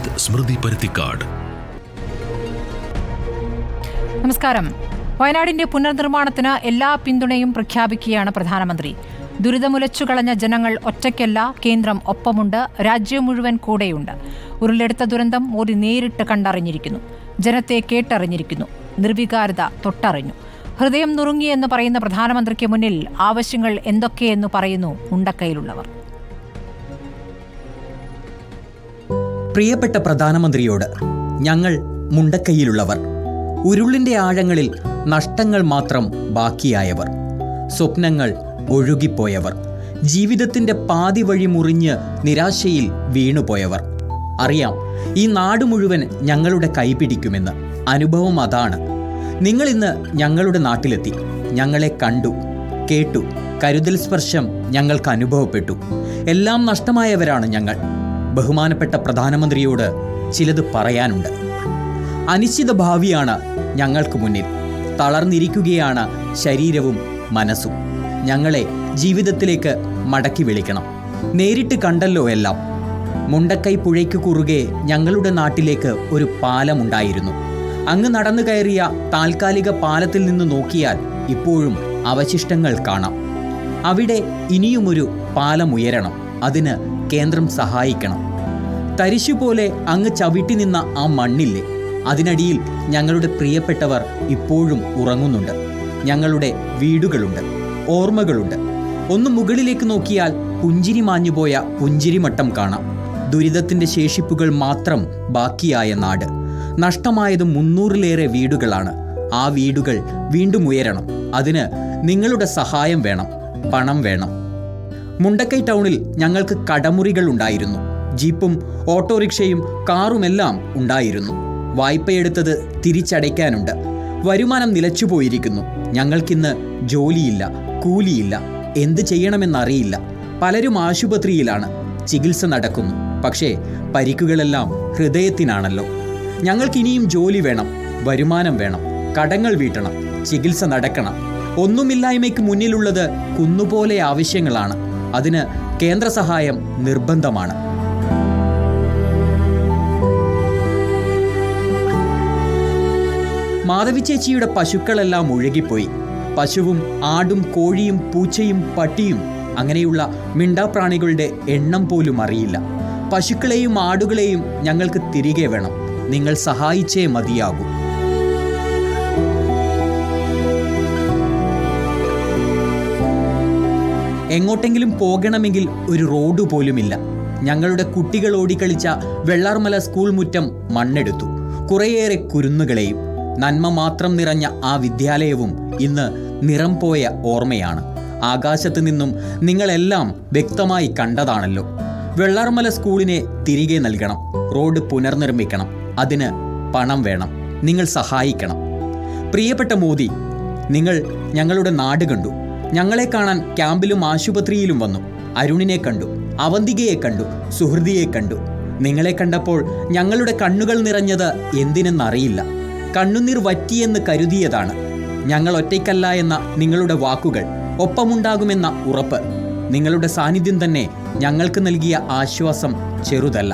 വിത്ത് സ്മൃതി പരുത്തിക്കാട്. നമസ്കാരം. വയനാടിന്റെ പുനർനിർമ്മാണത്തിന് എല്ലാ പിന്തുണയും പ്രഖ്യാപിക്കുകയാണ് പ്രധാനമന്ത്രി. ദുരിതമുലച്ചുകളഞ്ഞ ജനങ്ങൾ ഒറ്റയ്ക്കല്ല, കേന്ദ്രം ഒപ്പമുണ്ട്, രാജ്യം മുഴുവൻ കൂടെയുണ്ട്. ഉരുളെടുത്ത ദുരന്തം മോദി നേരിട്ട് കണ്ടറിഞ്ഞിരിക്കുന്നു, ജനത്തെ കേട്ടറിഞ്ഞിരിക്കുന്നു, നിർവികാരത തൊട്ടറിഞ്ഞു. ഹൃദയം നുറുങ്ങിയെന്ന് പറയുന്ന പ്രധാനമന്ത്രിക്ക് മുന്നിൽ ആവശ്യങ്ങൾ എന്തൊക്കെയെന്ന് പറയുന്നു മുണ്ടക്കൈയിലുള്ളവർ. പ്രിയപ്പെട്ട പ്രധാനമന്ത്രിയോട് ഞങ്ങൾ മുണ്ടക്കൈയിലുള്ളവർ, ഉരുളിന്റെ ആഴങ്ങളിൽ നഷ്ടങ്ങൾ മാത്രം ബാക്കിയായവർ, സ്വപ്നങ്ങൾ ഒഴുകിപ്പോയവർ, ജീവിതത്തിന്റെ പാതി വഴി മുറിഞ്ഞ് നിരാശയിൽ വീണുപോയവർ. അറിയാം, ഈ നാട് മുഴുവൻ ഞങ്ങളുടെ കൈപിടിക്കുമെന്ന്. അനുഭവം അതാണ്. നിങ്ങളിന്ന് ഞങ്ങളുടെ നാട്ടിലെത്തി, ഞങ്ങളെ കണ്ടു, കേട്ടു, കരുതൽ സ്പർശം ഞങ്ങൾക്ക് അനുഭവപ്പെട്ടു. എല്ലാം നഷ്ടമായവരാണ് ഞങ്ങൾ. ബഹുമാനപ്പെട്ട പ്രധാനമന്ത്രിയോട് ചിലത് പറയാനുണ്ട്. അനിശ്ചിത ഭാവിയാണ് ഞങ്ങൾക്ക് മുന്നിൽ. തളർന്നിരിക്കുകയാണ് ശരീരവും മനസ്സും. ഞങ്ങളെ ജീവിതത്തിലേക്ക് മടക്കി വിളിക്കണം. നേരിട്ട് കണ്ടല്ലോ എല്ലാം. മുണ്ടക്കൈ പുഴയ്ക്ക് കുറുകെ ഞങ്ങളുടെ നാട്ടിലേക്ക് ഒരു പാലമുണ്ടായിരുന്നു. അങ്ങ് നടന്നു കയറിയ താൽക്കാലിക പാലത്തിൽ നിന്ന് നോക്കിയാൽ ഇപ്പോഴും അവശിഷ്ടങ്ങൾ കാണാം. അവിടെ ഇനിയുമൊരു പാലം ഉയരണം. അതിന് കേന്ദ്രം സഹായിക്കണം. തരിശുപോലെ അങ്ങ് ചവിട്ടി നിന്ന ആ മണ്ണില്ലേ, അതിനടിയിൽ ഞങ്ങളുടെ പ്രിയപ്പെട്ടവർ ഇപ്പോഴും ഉറങ്ങുന്നുണ്ട്. ഞങ്ങളുടെ വീടുകളുണ്ട്, ഓർമ്മകളുണ്ട്. ഒന്ന് മുകളിലേക്ക് നോക്കിയാൽ പുഞ്ചിരി മാഞ്ഞുപോയ പുഞ്ചിരിമട്ടം കാണാം. ദുരിതത്തിൻ്റെ ശേഷിപ്പുകൾ മാത്രം ബാക്കിയായ നാട്. നഷ്ടമായത് 300-ലേറെ വീടുകളാണ്. ആ വീടുകൾ വീണ്ടും ഉയരണം. അതിന് നിങ്ങളുടെ സഹായം വേണം, പണം വേണം. മുണ്ടക്കൈ ടൗണിൽ ഞങ്ങൾക്ക് കടമുറികൾ ഉണ്ടായിരുന്നു. ജീപ്പും ഓട്ടോറിക്ഷയും കാറുമെല്ലാം ഉണ്ടായിരുന്നു. വായ്പയെടുത്തത് തിരിച്ചടയ്ക്കാനുണ്ട്. വരുമാനം നിലച്ചുപോയിരിക്കുന്നു. ഞങ്ങൾക്കിന്ന് ജോലിയില്ല, കൂലിയില്ല, എന്ത് ചെയ്യണമെന്നറിയില്ല. പലരും ആശുപത്രിയിലാണ്, ചികിത്സ നടക്കുന്നു. പക്ഷേ പരിക്കുകളെല്ലാം ഹൃദയത്തിനാണല്ലോ. ഞങ്ങൾക്കിനിയും ജോലി വേണം, വരുമാനം വേണം, കടങ്ങൾ വീട്ടണം, ചികിത്സ നടക്കണം. ഒന്നുമില്ലായ്മയ്ക്ക് മുന്നിലുള്ളത് കുന്നുപോലെ ആവശ്യങ്ങളാണ്. അതിന് കേന്ദ്ര സഹായം നിർബന്ധമാണ്. മാധവി ചേച്ചിയുടെ പശുക്കളെല്ലാം ഒഴുകിപ്പോയി. പശുവും ആടും കോഴിയും പൂച്ചയും പട്ടിയും അങ്ങനെയുള്ള മിണ്ടാപ്രാണികളുടെ എണ്ണം പോലും അറിയില്ല. പശുക്കളെയും ആടുകളെയും ഞങ്ങൾക്ക് തിരികെ വേണം. നിങ്ങൾ സഹായിച്ചേ മതിയാകൂ. എങ്ങോട്ടെങ്കിലും പോകണമെങ്കിൽ ഒരു റോഡ് പോലുമില്ല. ഞങ്ങളുടെ കുട്ടികൾ ഓടിക്കളിച്ച വെള്ളാർമല സ്കൂൾ മുറ്റം മണ്ണെടുത്തു. കുറേയേറെ കുരുന്നുകളെയും. നന്മ മാത്രം നിറഞ്ഞ ആ വിദ്യാലയവും ഇന്ന് നിറം പോയ ഓർമ്മയാണ്. ആകാശത്ത് നിന്നും നിങ്ങളെല്ലാം വ്യക്തമായി കണ്ടതാണല്ലോ. വെള്ളാർമല സ്കൂളിനെ തിരികെ നൽകണം. റോഡ് പുനർനിർമ്മിക്കണം. അതിന് പണം വേണം. നിങ്ങൾ സഹായിക്കണം. പ്രിയപ്പെട്ട മോദി, നിങ്ങൾ ഞങ്ങളുടെ നാട് കണ്ടു. ഞങ്ങളെ കാണാൻ ക്യാമ്പിലും ആശുപത്രിയിലും വന്നു. അരുണിനെ കണ്ടു, അവന്തികയെ കണ്ടു, സുഹൃതിയെ കണ്ടു. നിങ്ങളെ കണ്ടപ്പോൾ ഞങ്ങളുടെ കണ്ണുകൾ നിറഞ്ഞത് എന്തിനെന്നറിയില്ല. കണ്ണുനീർ വറ്റിയെന്ന് കരുതിയതാണ്. ഞങ്ങൾ ഒറ്റയ്ക്കല്ല എന്ന നിങ്ങളുടെ വാക്കുകൾ, ഒപ്പമുണ്ടാകുമെന്ന ഉറപ്പ്, നിങ്ങളുടെ സാന്നിധ്യം തന്നെ ഞങ്ങൾക്ക് നൽകിയ ആശ്വാസം ചെറുതല്ല.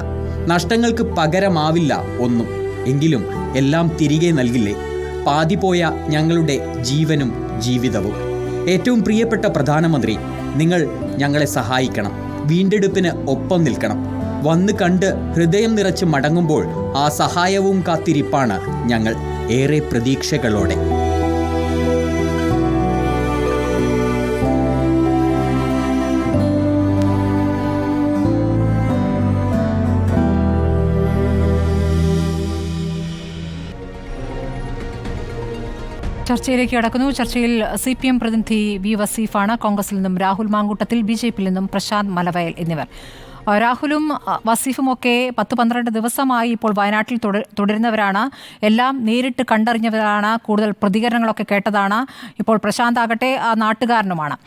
നഷ്ടങ്ങൾക്ക് പകരമാവില്ല ഒന്നും. എങ്കിലും എല്ലാം തിരികെ നൽകില്ലേ? പാതി പോയ ഞങ്ങളുടെ ജീവനും ജീവിതവും. ഏറ്റവും പ്രിയപ്പെട്ട പ്രധാനമന്ത്രി, നിങ്ങൾ ഞങ്ങളെ സഹായിക്കണം. വീണ്ടെടുപ്പിന് ഒപ്പം നിൽക്കണം. വന്ന് കണ്ട് ഹൃദയം നിറച്ച് മടങ്ങുമ്പോൾ ആ സഹായവും കാത്തിരിപ്പാണ് ഞങ്ങൾ, ഏറെ പ്രതീക്ഷകളോടെ. ചർച്ചയിലേക്ക് കടക്കുന്നു. ചർച്ചയിൽ CPM പ്രതിനിധി വി വസീഫാണ്. കോൺഗ്രസിൽ നിന്നും രാഹുൽ മാങ്കൂട്ടത്തിൽ, BJPയിൽ നിന്നും പ്രശാന്ത് മലവയൽ എന്നിവർ. രാഹുലും വസീഫും ഒക്കെ 10-12 ദിവസമായി ഇപ്പോൾ വയനാട്ടിൽ തുടരുന്നവരാണ്. എല്ലാം നേരിട്ട് കണ്ടറിഞ്ഞവരാണ്. കൂടുതൽ പ്രതികരണങ്ങളൊക്കെ കേട്ടതാണ്. ഇപ്പോൾ പ്രശാന്ത് ആകട്ടെ നാട്ടുകാരനുമാണ്.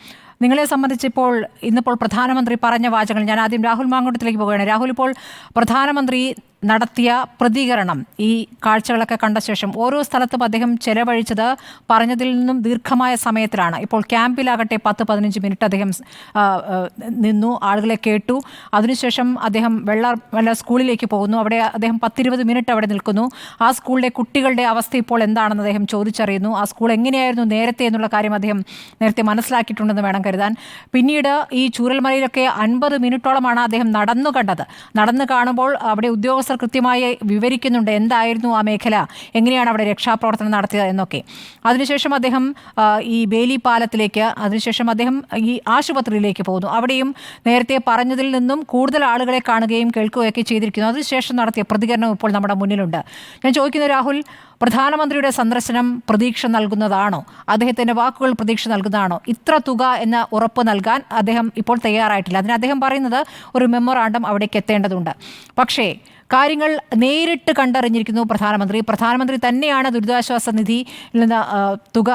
നിങ്ങളെ സംബന്ധിച്ചിപ്പോൾ ഇന്നിപ്പോൾ പ്രധാനമന്ത്രി പറഞ്ഞ വാചകങ്ങൾ, ഞാൻ ആദ്യം രാഹുൽ മാങ്കൂട്ടത്തിലേക്ക് പോവുകയാണ്. രാഹുൽ, ഇപ്പോൾ പ്രധാനമന്ത്രി നടത്തിയ പ്രതികരണം ഈ കാഴ്ചകളൊക്കെ കണ്ട ശേഷം ഓരോ സ്ഥലത്തും അദ്ദേഹം ചെലവഴിച്ചത് പറഞ്ഞതിൽ നിന്നും ദീർഘമായ സമയത്തിലാണ്. ഇപ്പോൾ ക്യാമ്പിലാകട്ടെ 10-15 മിനിറ്റ് അദ്ദേഹം നിന്നു, ആളുകളെ കേട്ടു. അതിനുശേഷം അദ്ദേഹം വെള്ള സ്കൂളിലേക്ക് പോകുന്നു. അവിടെ അദ്ദേഹം 10-20 മിനിറ്റ് അവിടെ നിൽക്കുന്നു. ആ സ്കൂളിലെ കുട്ടികളുടെ അവസ്ഥ ഇപ്പോൾ എന്താണെന്ന് അദ്ദേഹം ചോദിച്ചറിയുന്നു. ആ സ്കൂൾ എങ്ങനെയായിരുന്നു നേരത്തെ എന്നുള്ള കാര്യം അദ്ദേഹം നേരത്തെ മനസ്സിലാക്കിയിട്ടുണ്ടെന്ന് വേണം കരുതാൻ. പിന്നീട് ഈ ചൂരൽമലയിലൊക്കെ 50 മിനിറ്റോളമാണ് അദ്ദേഹം നടന്നു കണ്ടത്. നടന്നു കാണുമ്പോൾ അവിടെ ഉദ്യോഗസ്ഥർ കൃത്യമായി വിവരിക്കുന്നുണ്ട് എന്തായിരുന്നു ആ മേഖല, എങ്ങനെയാണ് അവിടെ രക്ഷാപ്രവർത്തനം നടത്തിയത് എന്നൊക്കെ. അതിനുശേഷം അദ്ദേഹം ഈ ബേലി പാലത്തിലേക്ക്, അതിനുശേഷം അദ്ദേഹം ഈ ആശുപത്രിയിലേക്ക് പോകുന്നു. അവിടെയും നേരത്തെ പറഞ്ഞതിൽ നിന്നും കൂടുതൽ ആളുകളെ കാണുകയും കേൾക്കുകയൊക്കെ ചെയ്തിരിക്കുന്നു. അതിനുശേഷം നടത്തിയ പ്രതികരണം ഇപ്പോൾ നമ്മുടെ മുന്നിലുണ്ട്. ഞാൻ ചോദിക്കുന്നു രാഹുൽ, പ്രധാനമന്ത്രിയുടെ സന്ദർശനം പ്രതീക്ഷ നൽകുന്നതാണോ? അദ്ദേഹത്തിൻ്റെ വാക്കുകൾ പ്രതീക്ഷ നൽകുന്നതാണോ? ഇത്ര തുക എന്ന ഉറപ്പ് നൽകാൻ അദ്ദേഹം ഇപ്പോൾ തയ്യാറായിട്ടില്ല. അതിന് അദ്ദേഹം പറയുന്നത് ഒരു മെമ്മോറാണ്ടം അവിടേക്ക് എത്തേണ്ടതുണ്ട്. പക്ഷേ കാര്യങ്ങൾ നേരിട്ട് കണ്ടറിഞ്ഞിരിക്കുന്നു പ്രധാനമന്ത്രി തന്നെയാണ് ദുരിതാശ്വാസ നിധിയിൽ നിന്ന് തുക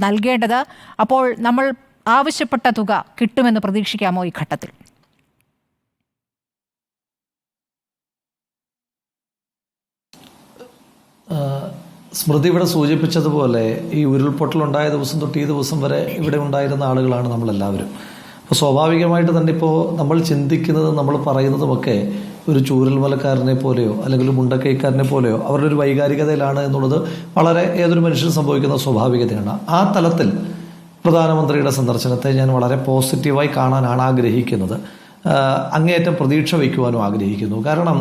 നൽകേണ്ടത്. അപ്പോൾ നമ്മൾ ആവശ്യപ്പെട്ട തുക കിട്ടുമെന്ന് പ്രതീക്ഷിക്കാമോ ഈ ഘട്ടത്തിൽ? സ്മൃതി ഇവിടെ സൂചിപ്പിച്ചതുപോലെ ഈ ഉരുൾപൊട്ടലുണ്ടായ ദിവസം തൊട്ട് ഈ ദിവസം വരെ ഇവിടെ ഉണ്ടായിരുന്ന ആളുകളാണ് നമ്മളെല്ലാവരും. അപ്പോൾ സ്വാഭാവികമായിട്ട് തന്നെ ഇപ്പോൾ നമ്മൾ ചിന്തിക്കുന്നതും നമ്മൾ പറയുന്നതുമൊക്കെ ഒരു ചൂരൽമലക്കാരനെ പോലെയോ അല്ലെങ്കിൽ മുണ്ടക്കൈക്കാരനെ പോലെയോ അവരുടെ ഒരു വൈകാരികതയിലാണ് എന്നുള്ളത് വളരെ ഏതൊരു മനുഷ്യനും സംഭവിക്കുന്ന സ്വാഭാവികതയാണ്. ആ തലത്തിൽ പ്രധാനമന്ത്രിയുടെ സന്ദർശനത്തെ ഞാൻ വളരെ പോസിറ്റീവായി കാണാനാണ് ആഗ്രഹിക്കുന്നത്. അങ്ങേയറ്റം പ്രതീക്ഷ വയ്ക്കുവാനും ആഗ്രഹിക്കുന്നു. കാരണം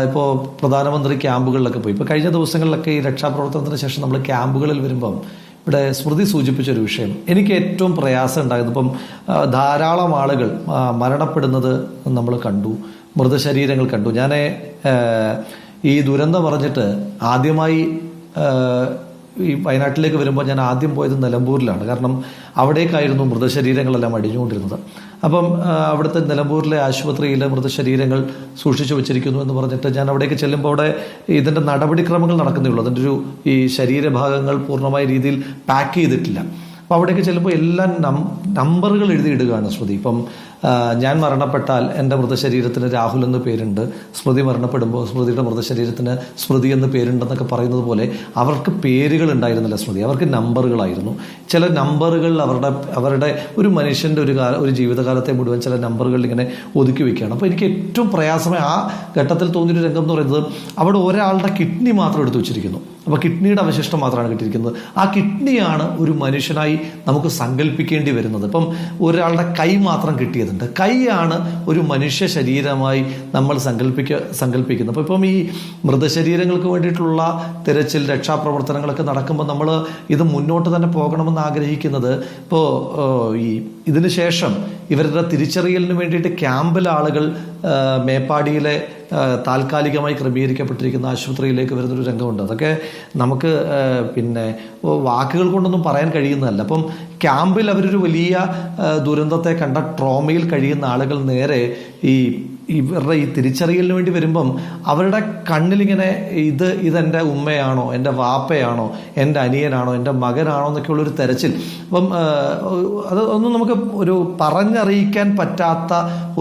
ഇപ്പോൾ പ്രധാനമന്ത്രി ക്യാമ്പുകളിലൊക്കെ പോയി, ഇപ്പോൾ കഴിഞ്ഞ ദിവസങ്ങളിലൊക്കെ ഈ രക്ഷാപ്രവർത്തനത്തിന് ശേഷം നമ്മൾ ക്യാമ്പുകളിൽ വരുമ്പം ഇവിടെ സ്മൃതി സൂചിപ്പിച്ചൊരു വിഷയം എനിക്ക് ഏറ്റവും പ്രയാസം ഉണ്ടായിരുന്നു. ഇപ്പം ധാരാളം ആളുകൾ മരണപ്പെടുന്നത് നമ്മൾ കണ്ടു, മൃതശരീരങ്ങൾ കണ്ടു. ഞാൻ ഈ ദുരന്തം പറഞ്ഞിട്ട് ആദ്യമായി ഈ വയനാട്ടിലേക്ക് വരുമ്പോൾ ഞാൻ ആദ്യം പോയത് നിലമ്പൂരിലാണ്. കാരണം അവിടേക്കായിരുന്നു മൃതശരീരങ്ങളെല്ലാം അടിഞ്ഞുകൊണ്ടിരുന്നത്. അപ്പം അവിടുത്തെ നിലമ്പൂരിലെ ആശുപത്രിയിലെ മൃതശരീരങ്ങൾ സൂക്ഷിച്ചു വെച്ചിരിക്കുന്നു എന്ന് പറഞ്ഞിട്ട് ഞാൻ അവിടേക്ക് ചെല്ലുമ്പോൾ അവിടെ ഇതിൻ്റെ നടപടിക്രമങ്ങൾ നടക്കുന്നേ ഉള്ളൂ. അതിൻ്റെ ഈ ശരീരഭാഗങ്ങൾ പൂർണ്ണമായ രീതിയിൽ പാക്ക് ചെയ്തിട്ടില്ല. അപ്പോൾ അവിടേക്ക് ചെല്ലുമ്പോൾ എല്ലാം നമ്പറുകൾ എഴുതിയിടുകയാണ് സ്മൃതി. ഇപ്പം ഞാൻ മരണപ്പെട്ടാൽ എൻ്റെ മൃതശരീരത്തിന് രാഹുൽ എന്ന് പേരുണ്ട്, സ്മൃതി മരണപ്പെടുമ്പോൾ സ്മൃതിയുടെ മൃതശരീരത്തിന് സ്മൃതി എന്ന് പേരുണ്ടെന്നൊക്കെ പറയുന്നത് പോലെ അവർക്ക് പേരുകൾ ഉണ്ടായിരുന്നില്ല സ്മൃതി, അവർക്ക് നമ്പറുകളായിരുന്നു. ചില നമ്പറുകൾ അവരുടെ ഒരു മനുഷ്യൻ്റെ ഒരു ജീവിതകാലത്തെ മുഴുവൻ ചില നമ്പറുകൾ ഇങ്ങനെ ഒതുക്കി വയ്ക്കുകയാണ്. അപ്പോൾ എനിക്ക് ഏറ്റവും പ്രയാസമായി ആ ഘട്ടത്തിൽ തോന്നിയൊരു രംഗം എന്ന് പറയുന്നത് അവിടെ ഒരാളുടെ കിഡ്നി മാത്രം എടുത്തു വെച്ചിരിക്കുന്നു. അപ്പോൾ കിഡ്നിയുടെ അവശിഷ്ടം മാത്രമാണ് കിട്ടിയിരിക്കുന്നത്. ആ കിഡ്നിയാണ് ഒരു മനുഷ്യനായി നമുക്ക് സങ്കല്പിക്കേണ്ടി വരുന്നത്. ഇപ്പം ഒരാളുടെ കൈ മാത്രം കിട്ടിയതുണ്ട്. കൈയാണ് ഒരു മനുഷ്യ ശരീരമായി നമ്മൾ സങ്കല്പിക്കുന്നത്. അപ്പോൾ ഇപ്പം ഈ മൃതശരീരങ്ങൾക്ക് വേണ്ടിയിട്ടുള്ള തിരച്ചിൽ രക്ഷാപ്രവർത്തനങ്ങളൊക്കെ നടക്കുമ്പോൾ നമ്മൾ ഇത് മുന്നോട്ട് തന്നെ പോകണമെന്ന് ആഗ്രഹിക്കുന്നത് ഇപ്പോൾ ഇതിന് ശേഷം ഇവരുടെ തിരിച്ചറിയലിന് വേണ്ടിയിട്ട് ക്യാമ്പിൽ ആളുകൾ മേപ്പാടിയിലെ താൽക്കാലികമായി ക്രമീകരിക്കപ്പെട്ടിരിക്കുന്ന ആശുപത്രിയിലേക്ക് വരുന്നൊരു രംഗമുണ്ട്. അതൊക്കെ നമുക്ക് പിന്നെ വാക്കുകൾ കൊണ്ടൊന്നും പറയാൻ കഴിയുന്നതല്ല. അപ്പം ക്യാമ്പിൽ അവരൊരു വലിയ ദുരന്തത്തെ കണ്ട ട്രോമയിൽ കഴിയുന്ന ആളുകൾ നേരെ ഇവരുടെ ഈ തിരിച്ചറിയലിന് വേണ്ടി വരുമ്പം അവരുടെ കണ്ണിലിങ്ങനെ ഇതെൻ്റെ ഉമ്മയാണോ, എൻ്റെ വാപ്പയാണോ, എൻ്റെ അനിയനാണോ, എൻ്റെ മകനാണോ എന്നൊക്കെയുള്ളൊരു തെരച്ചിൽ. അപ്പം അതൊന്നും നമുക്ക് ഒരു പറഞ്ഞറിയിക്കാൻ പറ്റാത്ത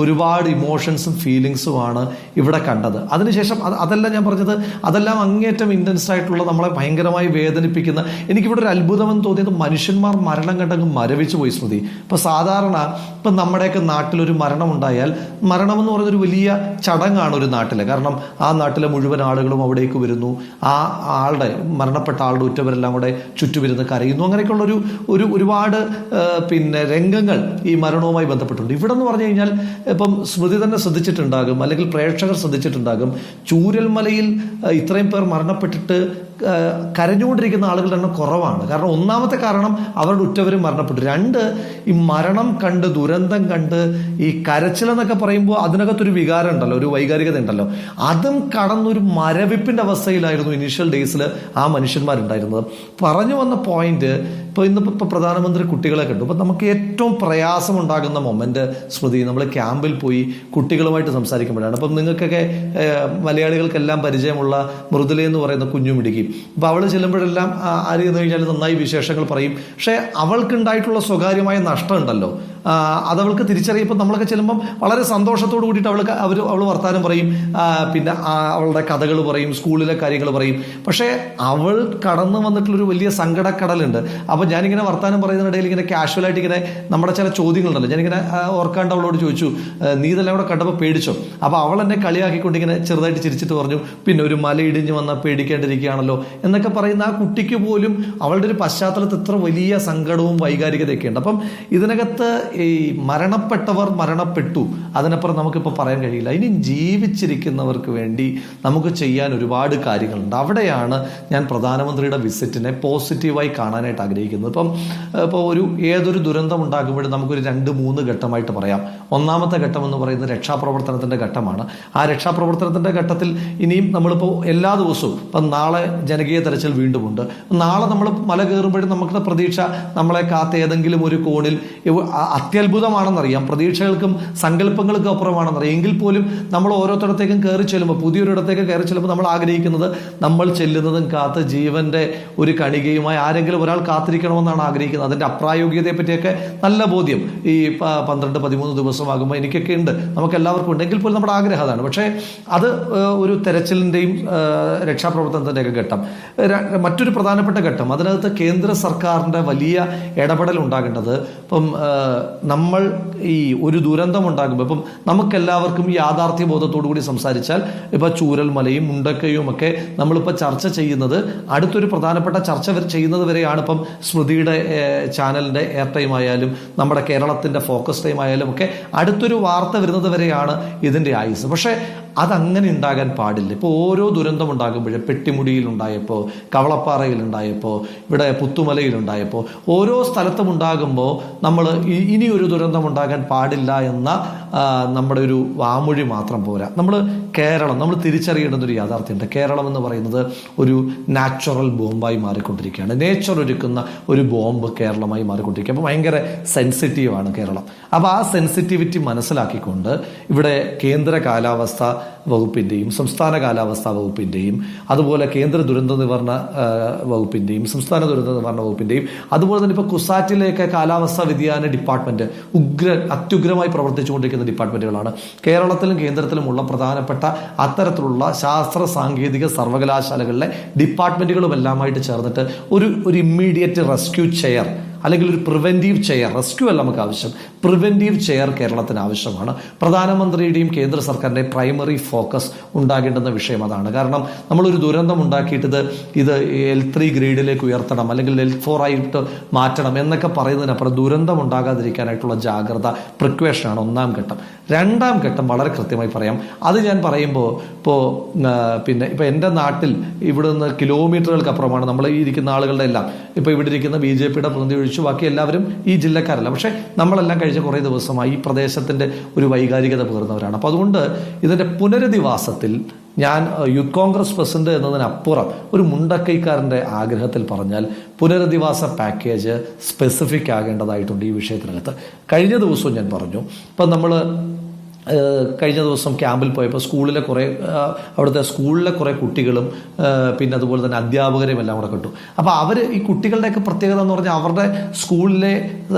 ഒരുപാട് ഇമോഷൻസും ഫീലിങ്സുമാണ് ഇവിടെ കണ്ടത്. അതിനുശേഷം അതെല്ലാം ഞാൻ പറഞ്ഞത് അതെല്ലാം അങ്ങേറ്റം ഇൻറ്റൻസ് ആയിട്ടുള്ള നമ്മളെ ഭയങ്കരമായി വേദനിപ്പിക്കുന്ന, എനിക്കിവിടെ ഒരു അത്ഭുതമെന്ന് തോന്നിയത് മനുഷ്യന്മാർ മരണം കണ്ടങ്ങ് മരവിച്ചു പോയി സ്മൃതി. ഇപ്പം സാധാരണ ഇപ്പം നമ്മുടെയൊക്കെ നാട്ടിലൊരു മരണമുണ്ടായാൽ മരണമെന്ന് പറയുന്നൊരു വലിയ ചടങ്ങാണ് ഒരു നാട്ടിലെ. കാരണം ആ നാട്ടിലെ മുഴുവൻ ആളുകളും അവിടേക്ക് വരുന്നു, ആ ആളുടെ മരണപ്പെട്ട ആളുടെ ഉറ്റവരെല്ലാം കൂടെ ചുറ്റുമിരുന്ന് കരയുന്നു. അങ്ങനെയൊക്കെയുള്ള ഒരുപാട് പിന്നെ രംഗങ്ങൾ ഈ മരണവുമായി ബന്ധപ്പെട്ടുണ്ട്. ഇവിടെ എന്ന് പറഞ്ഞു കഴിഞ്ഞാൽ ഇപ്പം സ്മൃതി തന്നെ ശ്രദ്ധിച്ചിട്ടുണ്ടാകും, അല്ലെങ്കിൽ പ്രേക്ഷകർ ശ്രദ്ധിച്ചിട്ടുണ്ടാകും, ചൂരൽമലയിൽ ഇത്രയും പേർ മരണപ്പെട്ടിട്ട് കരഞ്ഞുകൊണ്ടിരിക്കുന്ന ആളുകളുടെ എണ്ണം കുറവാണ്. കാരണം ഒന്നാമത്തെ കാരണം അവരുടെ ഉറ്റവരും മരണപ്പെട്ടു. രണ്ട്, ഈ മരണം കണ്ട് ദുരന്തം കണ്ട് ഈ കരച്ചിലെന്നൊക്കെ പറയുമ്പോൾ അതിനകത്തൊരു വികാരം ഉണ്ടല്ലോ, ഒരു വൈകാരികത ഉണ്ടല്ലോ, അതും കടന്നൊരു മരവിപ്പിന്റെ അവസ്ഥയിലായിരുന്നു ഇനീഷ്യൽ ഡേയ്സിൽ ആ മനുഷ്യന്മാരുണ്ടായിരുന്നത്. പറഞ്ഞു വന്ന പോയിന്റ് ഇന്നിപ്പോൾ പ്രധാനമന്ത്രി കുട്ടികളെ കണ്ടു. അപ്പം നമുക്ക് ഏറ്റവും പ്രയാസമുണ്ടാകുന്ന മൊമെന്റ് സ്മൃതി നമ്മൾ ക്യാമ്പിൽ പോയി കുട്ടികളുമായിട്ട് സംസാരിക്കുമ്പോഴാണ്. അപ്പം നിങ്ങൾക്കൊക്കെ മലയാളികൾക്കെല്ലാം പരിചയമുള്ള മൃദുല എന്ന് പറയുന്ന കുഞ്ഞുമിടുക്കി. അപ്പോൾ അവൾ ചെല്ലുമ്പോഴെല്ലാം ആര് എന്ന് കഴിഞ്ഞാൽ നന്നായി വിശേഷങ്ങൾ പറയും. പക്ഷേ അവൾക്കുണ്ടായിട്ടുള്ള സ്വകാര്യമായ നഷ്ടം ഉണ്ടല്ലോ, അതവൾക്ക് തിരിച്ചറിയപ്പോൾ നമ്മളൊക്കെ ചെല്ലുമ്പം വളരെ സന്തോഷത്തോട് കൂടിയിട്ട് അവൾ വർത്താനം പറയും, പിന്നെ അവളുടെ കഥകൾ പറയും, സ്കൂളിലെ കാര്യങ്ങൾ പറയും. പക്ഷേ അവൾ കടന്നു വന്നിട്ടുള്ളൊരു വലിയ സങ്കടക്കടലുണ്ട്. അപ്പം ഞാനിങ്ങനെ വർത്താനം പറയുന്നതിനിടയിൽ ഇങ്ങനെ കാഷ്വലായിട്ട് ഇങ്ങനെ നമ്മുടെ ചില ചോദ്യങ്ങളുണ്ടല്ലോ, ഞാനിങ്ങനെ ഓർക്കാണ്ട് അവളോട് ചോദിച്ചു, നീ ഇതെല്ലാം കൂടെ കണ്ടപ്പോൾ പേടിച്ചോ? അപ്പോൾ അവൾ എന്നെ കളിയാക്കിക്കൊണ്ട് ഇങ്ങനെ ചെറുതായിട്ട് ചിരിച്ചിട്ട് പറഞ്ഞു, പിന്നെ ഒരു മല ഇടിഞ്ഞ് വന്നാൽ പേടിക്കേണ്ടിരിക്കുകയാണല്ലോ എന്നൊക്കെ പറയുന്ന ആ കുട്ടിക്ക് പോലും അവളുടെ ഒരു പശ്ചാത്തലത്തിൽ ഇത്ര വലിയ സങ്കടവും വൈകാരികതയൊക്കെ ഉണ്ട്. അപ്പം ഇതിനകത്ത് ഈ മരണപ്പെട്ടവർ മരണപ്പെട്ടു, അതിനപ്പുറം നമുക്കിപ്പോൾ പറയാൻ കഴിയില്ല. ഇനി ജീവിച്ചിരിക്കുന്നവർക്ക് വേണ്ടി നമുക്ക് ചെയ്യാൻ ഒരുപാട് കാര്യങ്ങളുണ്ട്. അവിടെയാണ് ഞാൻ പ്രധാനമന്ത്രിയുടെ വിസിറ്റിനെ പോസിറ്റീവായി കാണാനായിട്ട് ആഗ്രഹിക്കുന്നത്. ഇപ്പോൾ ഏതൊരു ദുരന്തം ഉണ്ടാകുമ്പോഴും നമുക്കൊരു 2-3 ഘട്ടമായിട്ട് പറയാം. ഒന്നാമത്തെ ഘട്ടം എന്ന് പറയുന്നത് രക്ഷാപ്രവർത്തനത്തിൻ്റെ ഘട്ടമാണ്. ആ രക്ഷാപ്രവർത്തനത്തിൻ്റെ ഘട്ടത്തിൽ ഇനിയും നമ്മളിപ്പോൾ എല്ലാ ദിവസവും, ഇപ്പം നാളെ ജനകീയ തെരച്ചിൽ വീണ്ടും ഉണ്ട്. നാളെ നമ്മൾ മല കയറുമ്പോഴും നമുക്ക് പ്രതീക്ഷ നമ്മളെ കാത്ത് ഏതെങ്കിലും ഒരു കോണിൽ അത്യത്ഭുതമാണെന്നറിയാം, പ്രതീക്ഷകൾക്കും സങ്കല്പങ്ങൾക്കും അപ്പുറമാണെന്നറിയാം. എങ്കിൽ പോലും നമ്മൾ ഓരോരുത്തരത്തേക്കും കയറി ചെല്ലുമ്പോൾ, പുതിയൊരിടത്തേക്ക് കയറി ചെല്ലുമ്പോൾ നമ്മൾ ആഗ്രഹിക്കുന്നത് നമ്മൾ ചെല്ലുന്നതും കാത്ത് ജീവന്റെ ഒരു കണികയുമായി ആരെങ്കിലും ഒരാൾ കാത്തിരിക്കണമെന്നാണ് ആഗ്രഹിക്കുന്നത്. അതിൻ്റെ അപ്രായോഗികതയെ പറ്റിയൊക്കെ നല്ല ബോധ്യം ഈ 12-13 ദിവസമാകുമ്പോൾ എനിക്കൊക്കെ ഉണ്ട്, നമുക്ക് എല്ലാവർക്കും ഉണ്ട്. എങ്കിൽ പോലും നമ്മുടെ ആഗ്രഹം അതാണ്. പക്ഷേ അത് ഒരു തെരച്ചിലിൻ്റെയും രക്ഷാപ്രവർത്തനത്തിൻ്റെയൊക്കെ ഘട്ടം. മറ്റൊരു പ്രധാനപ്പെട്ട ഘട്ടം, അതിനകത്ത് കേന്ദ്ര സർക്കാരിൻ്റെ വലിയ ഇടപെടൽ ഉണ്ടാകേണ്ടത്. ഇപ്പം നമ്മൾ ഈ ഒരു ദുരന്തം ഉണ്ടാകുമ്പോൾ ഇപ്പം നമുക്കെല്ലാവർക്കും യാഥാർത്ഥ്യ ബോധത്തോടു കൂടി സംസാരിച്ചാൽ ഇപ്പം ചൂരൽമലയും മുണ്ടക്കയും ഒക്കെ നമ്മളിപ്പോൾ ചർച്ച ചെയ്യുന്നത്, അടുത്തൊരു പ്രധാനപ്പെട്ട ചർച്ച ചെയ്യുന്നത് വരെയാണ്. ഇപ്പം സ്മൃതിയുടെ ചാനലിൻ്റെ എയർ ടൈം ആയാലും നമ്മുടെ കേരളത്തിൻ്റെ ഫോക്കസ് ടൈം ആയാലും ഒക്കെ അടുത്തൊരു വാർത്ത വരുന്നത് വരെയാണ് ഇതിൻ്റെ ആയുസ്. പക്ഷേ അതങ്ങനെ ഉണ്ടാകാൻ പാടില്ല. ഇപ്പോൾ ഓരോ ദുരന്തം ഉണ്ടാകുമ്പോഴും, പെട്ടിമുടിയിലുണ്ടായപ്പോൾ, കവളപ്പാറയിലുണ്ടായപ്പോൾ, ഇവിടെ പുത്തുമലയിലുണ്ടായപ്പോൾ, ഓരോ സ്ഥലത്തും ഉണ്ടാകുമ്പോൾ നമ്മൾ ഇനിയൊരു ദുരന്തം ഉണ്ടാകാൻ പാടില്ല എന്ന നമ്മുടെ ഒരു വാമൊഴി മാത്രം പോരാ. നമ്മൾ തിരിച്ചറിയേണ്ടുന്നൊരു യാഥാർത്ഥ്യമുണ്ട്. കേരളം എന്ന് പറയുന്നത് ഒരു നാച്ചുറൽ ബോംബായി മാറിക്കൊണ്ടിരിക്കുകയാണ്. നേച്ചർ ഒരുക്കുന്ന ഒരു ബോംബ് കേരളമായി മാറിക്കൊണ്ടിരിക്കുക. അപ്പോൾ ഭയങ്കര സെൻസിറ്റീവാണ് കേരളം. അപ്പോൾ ആ സെൻസിറ്റിവിറ്റി മനസ്സിലാക്കിക്കൊണ്ട് ഇവിടെ കേന്ദ്ര കാലാവസ്ഥ വകുപ്പിൻ്റെയും സംസ്ഥാന കാലാവസ്ഥാ വകുപ്പിൻ്റെയും അതുപോലെ കേന്ദ്ര ദുരന്ത നിവാരണ വകുപ്പിൻ്റെയും സംസ്ഥാന ദുരന്ത നിവാരണ വകുപ്പിൻ്റെയും അതുപോലെ തന്നെ ഇപ്പോൾ കുസാറ്റിലേക്ക് കാലാവസ്ഥാ വ്യതിയാന ഡിപ്പാർട്ട്മെൻറ്റ് അത്യുഗ്രമായി പ്രവർത്തിച്ചുകൊണ്ടിരിക്കുന്ന ഡിപ്പാർട്ട്മെൻറ്റുകളാണ്. കേരളത്തിലും കേന്ദ്രത്തിലുമുള്ള പ്രധാനപ്പെട്ട അത്തരത്തിലുള്ള ശാസ്ത്ര സാങ്കേതിക സർവകലാശാലകളിലെ ഡിപ്പാർട്ട്മെൻറ്റുകളുമെല്ലാമായിട്ട് ചേർന്നിട്ട് ഒരു ഇമ്മീഡിയറ്റ് റെസ്ക്യൂ ചെയർ അല്ലെങ്കിൽ ഒരു പ്രിവെൻറ്റീവ് ചെയർ, റെസ്ക്യൂ അല്ല നമുക്ക് ആവശ്യം, പ്രിവെൻറ്റീവ് ചെയർ കേരളത്തിന് ആവശ്യമാണ്. പ്രധാനമന്ത്രിയുടെയും കേന്ദ്ര സർക്കാരിൻ്റെ പ്രൈമറി ഫോക്കസ് ഉണ്ടാകേണ്ടുന്ന വിഷയം അതാണ്. കാരണം നമ്മളൊരു ദുരന്തം ഉണ്ടാക്കിയിട്ട് ഇത് L3 ഗ്രേഡിലേക്ക് ഉയർത്തണം അല്ലെങ്കിൽ L4 ആയിട്ട് മാറ്റണം എന്നൊക്കെ പറയുന്നതിനപ്പുറം ദുരന്തം ഉണ്ടാകാതിരിക്കാനായിട്ടുള്ള ജാഗ്രത, പ്രിക്വേഷനാണ് ഒന്നാം ഘട്ടം. രണ്ടാം ഘട്ടം വളരെ കൃത്യമായി പറയാം. അത് ഞാൻ പറയുമ്പോൾ ഇപ്പോൾ എൻ്റെ നാട്ടിൽ ഇവിടെ നിന്ന് കിലോമീറ്ററുകൾക്ക് അപ്പുറമാണ് നമ്മൾ ഈ ഇരിക്കുന്ന ആളുകളുടെ എല്ലാം. ഇപ്പോൾ ഇവിടെ ഇരിക്കുന്ന BJP യുടെ പ്രതിനിധി ഒഴിച്ചു ബാക്കി എല്ലാവരും ഈ ജില്ലക്കാരല്ല. പക്ഷേ നമ്മളെല്ലാം കഴിഞ്ഞ കുറേ ദിവസമായി ഈ പ്രദേശത്തിൻ്റെ ഒരു വൈകാരികത പകർന്നവരാണ്. അപ്പോൾ അതുകൊണ്ട് ഇതിൻ്റെ പുനരധിവാസത്തിൽ ഞാൻ യൂത്ത് കോൺഗ്രസ് പ്രസിഡന്റ് എന്നതിനപ്പുറം ഒരു മുണ്ടക്കൈക്കാരൻ്റെ ആഗ്രഹത്തിൽ പറഞ്ഞാൽ പുനരധിവാസ പാക്കേജ് സ്പെസിഫിക് ആകേണ്ടതായിട്ടുണ്ട് ഈ വിഷയത്തിനകത്ത്. കഴിഞ്ഞ ദിവസവും ഞാൻ പറഞ്ഞു, ഇപ്പം നമ്മൾ കഴിഞ്ഞ ദിവസം ക്യാമ്പിൽ പോയപ്പോൾ അവിടുത്തെ സ്കൂളിലെ കുറേ കുട്ടികളും പിന്നെ അതുപോലെ തന്നെ അധ്യാപകരെയും എല്ലാം കൂടെ കിട്ടും. അപ്പോൾ ഈ കുട്ടികളുടെയൊക്കെ പ്രത്യേകത എന്ന് പറഞ്ഞാൽ അവരുടെ സ്കൂളിലെ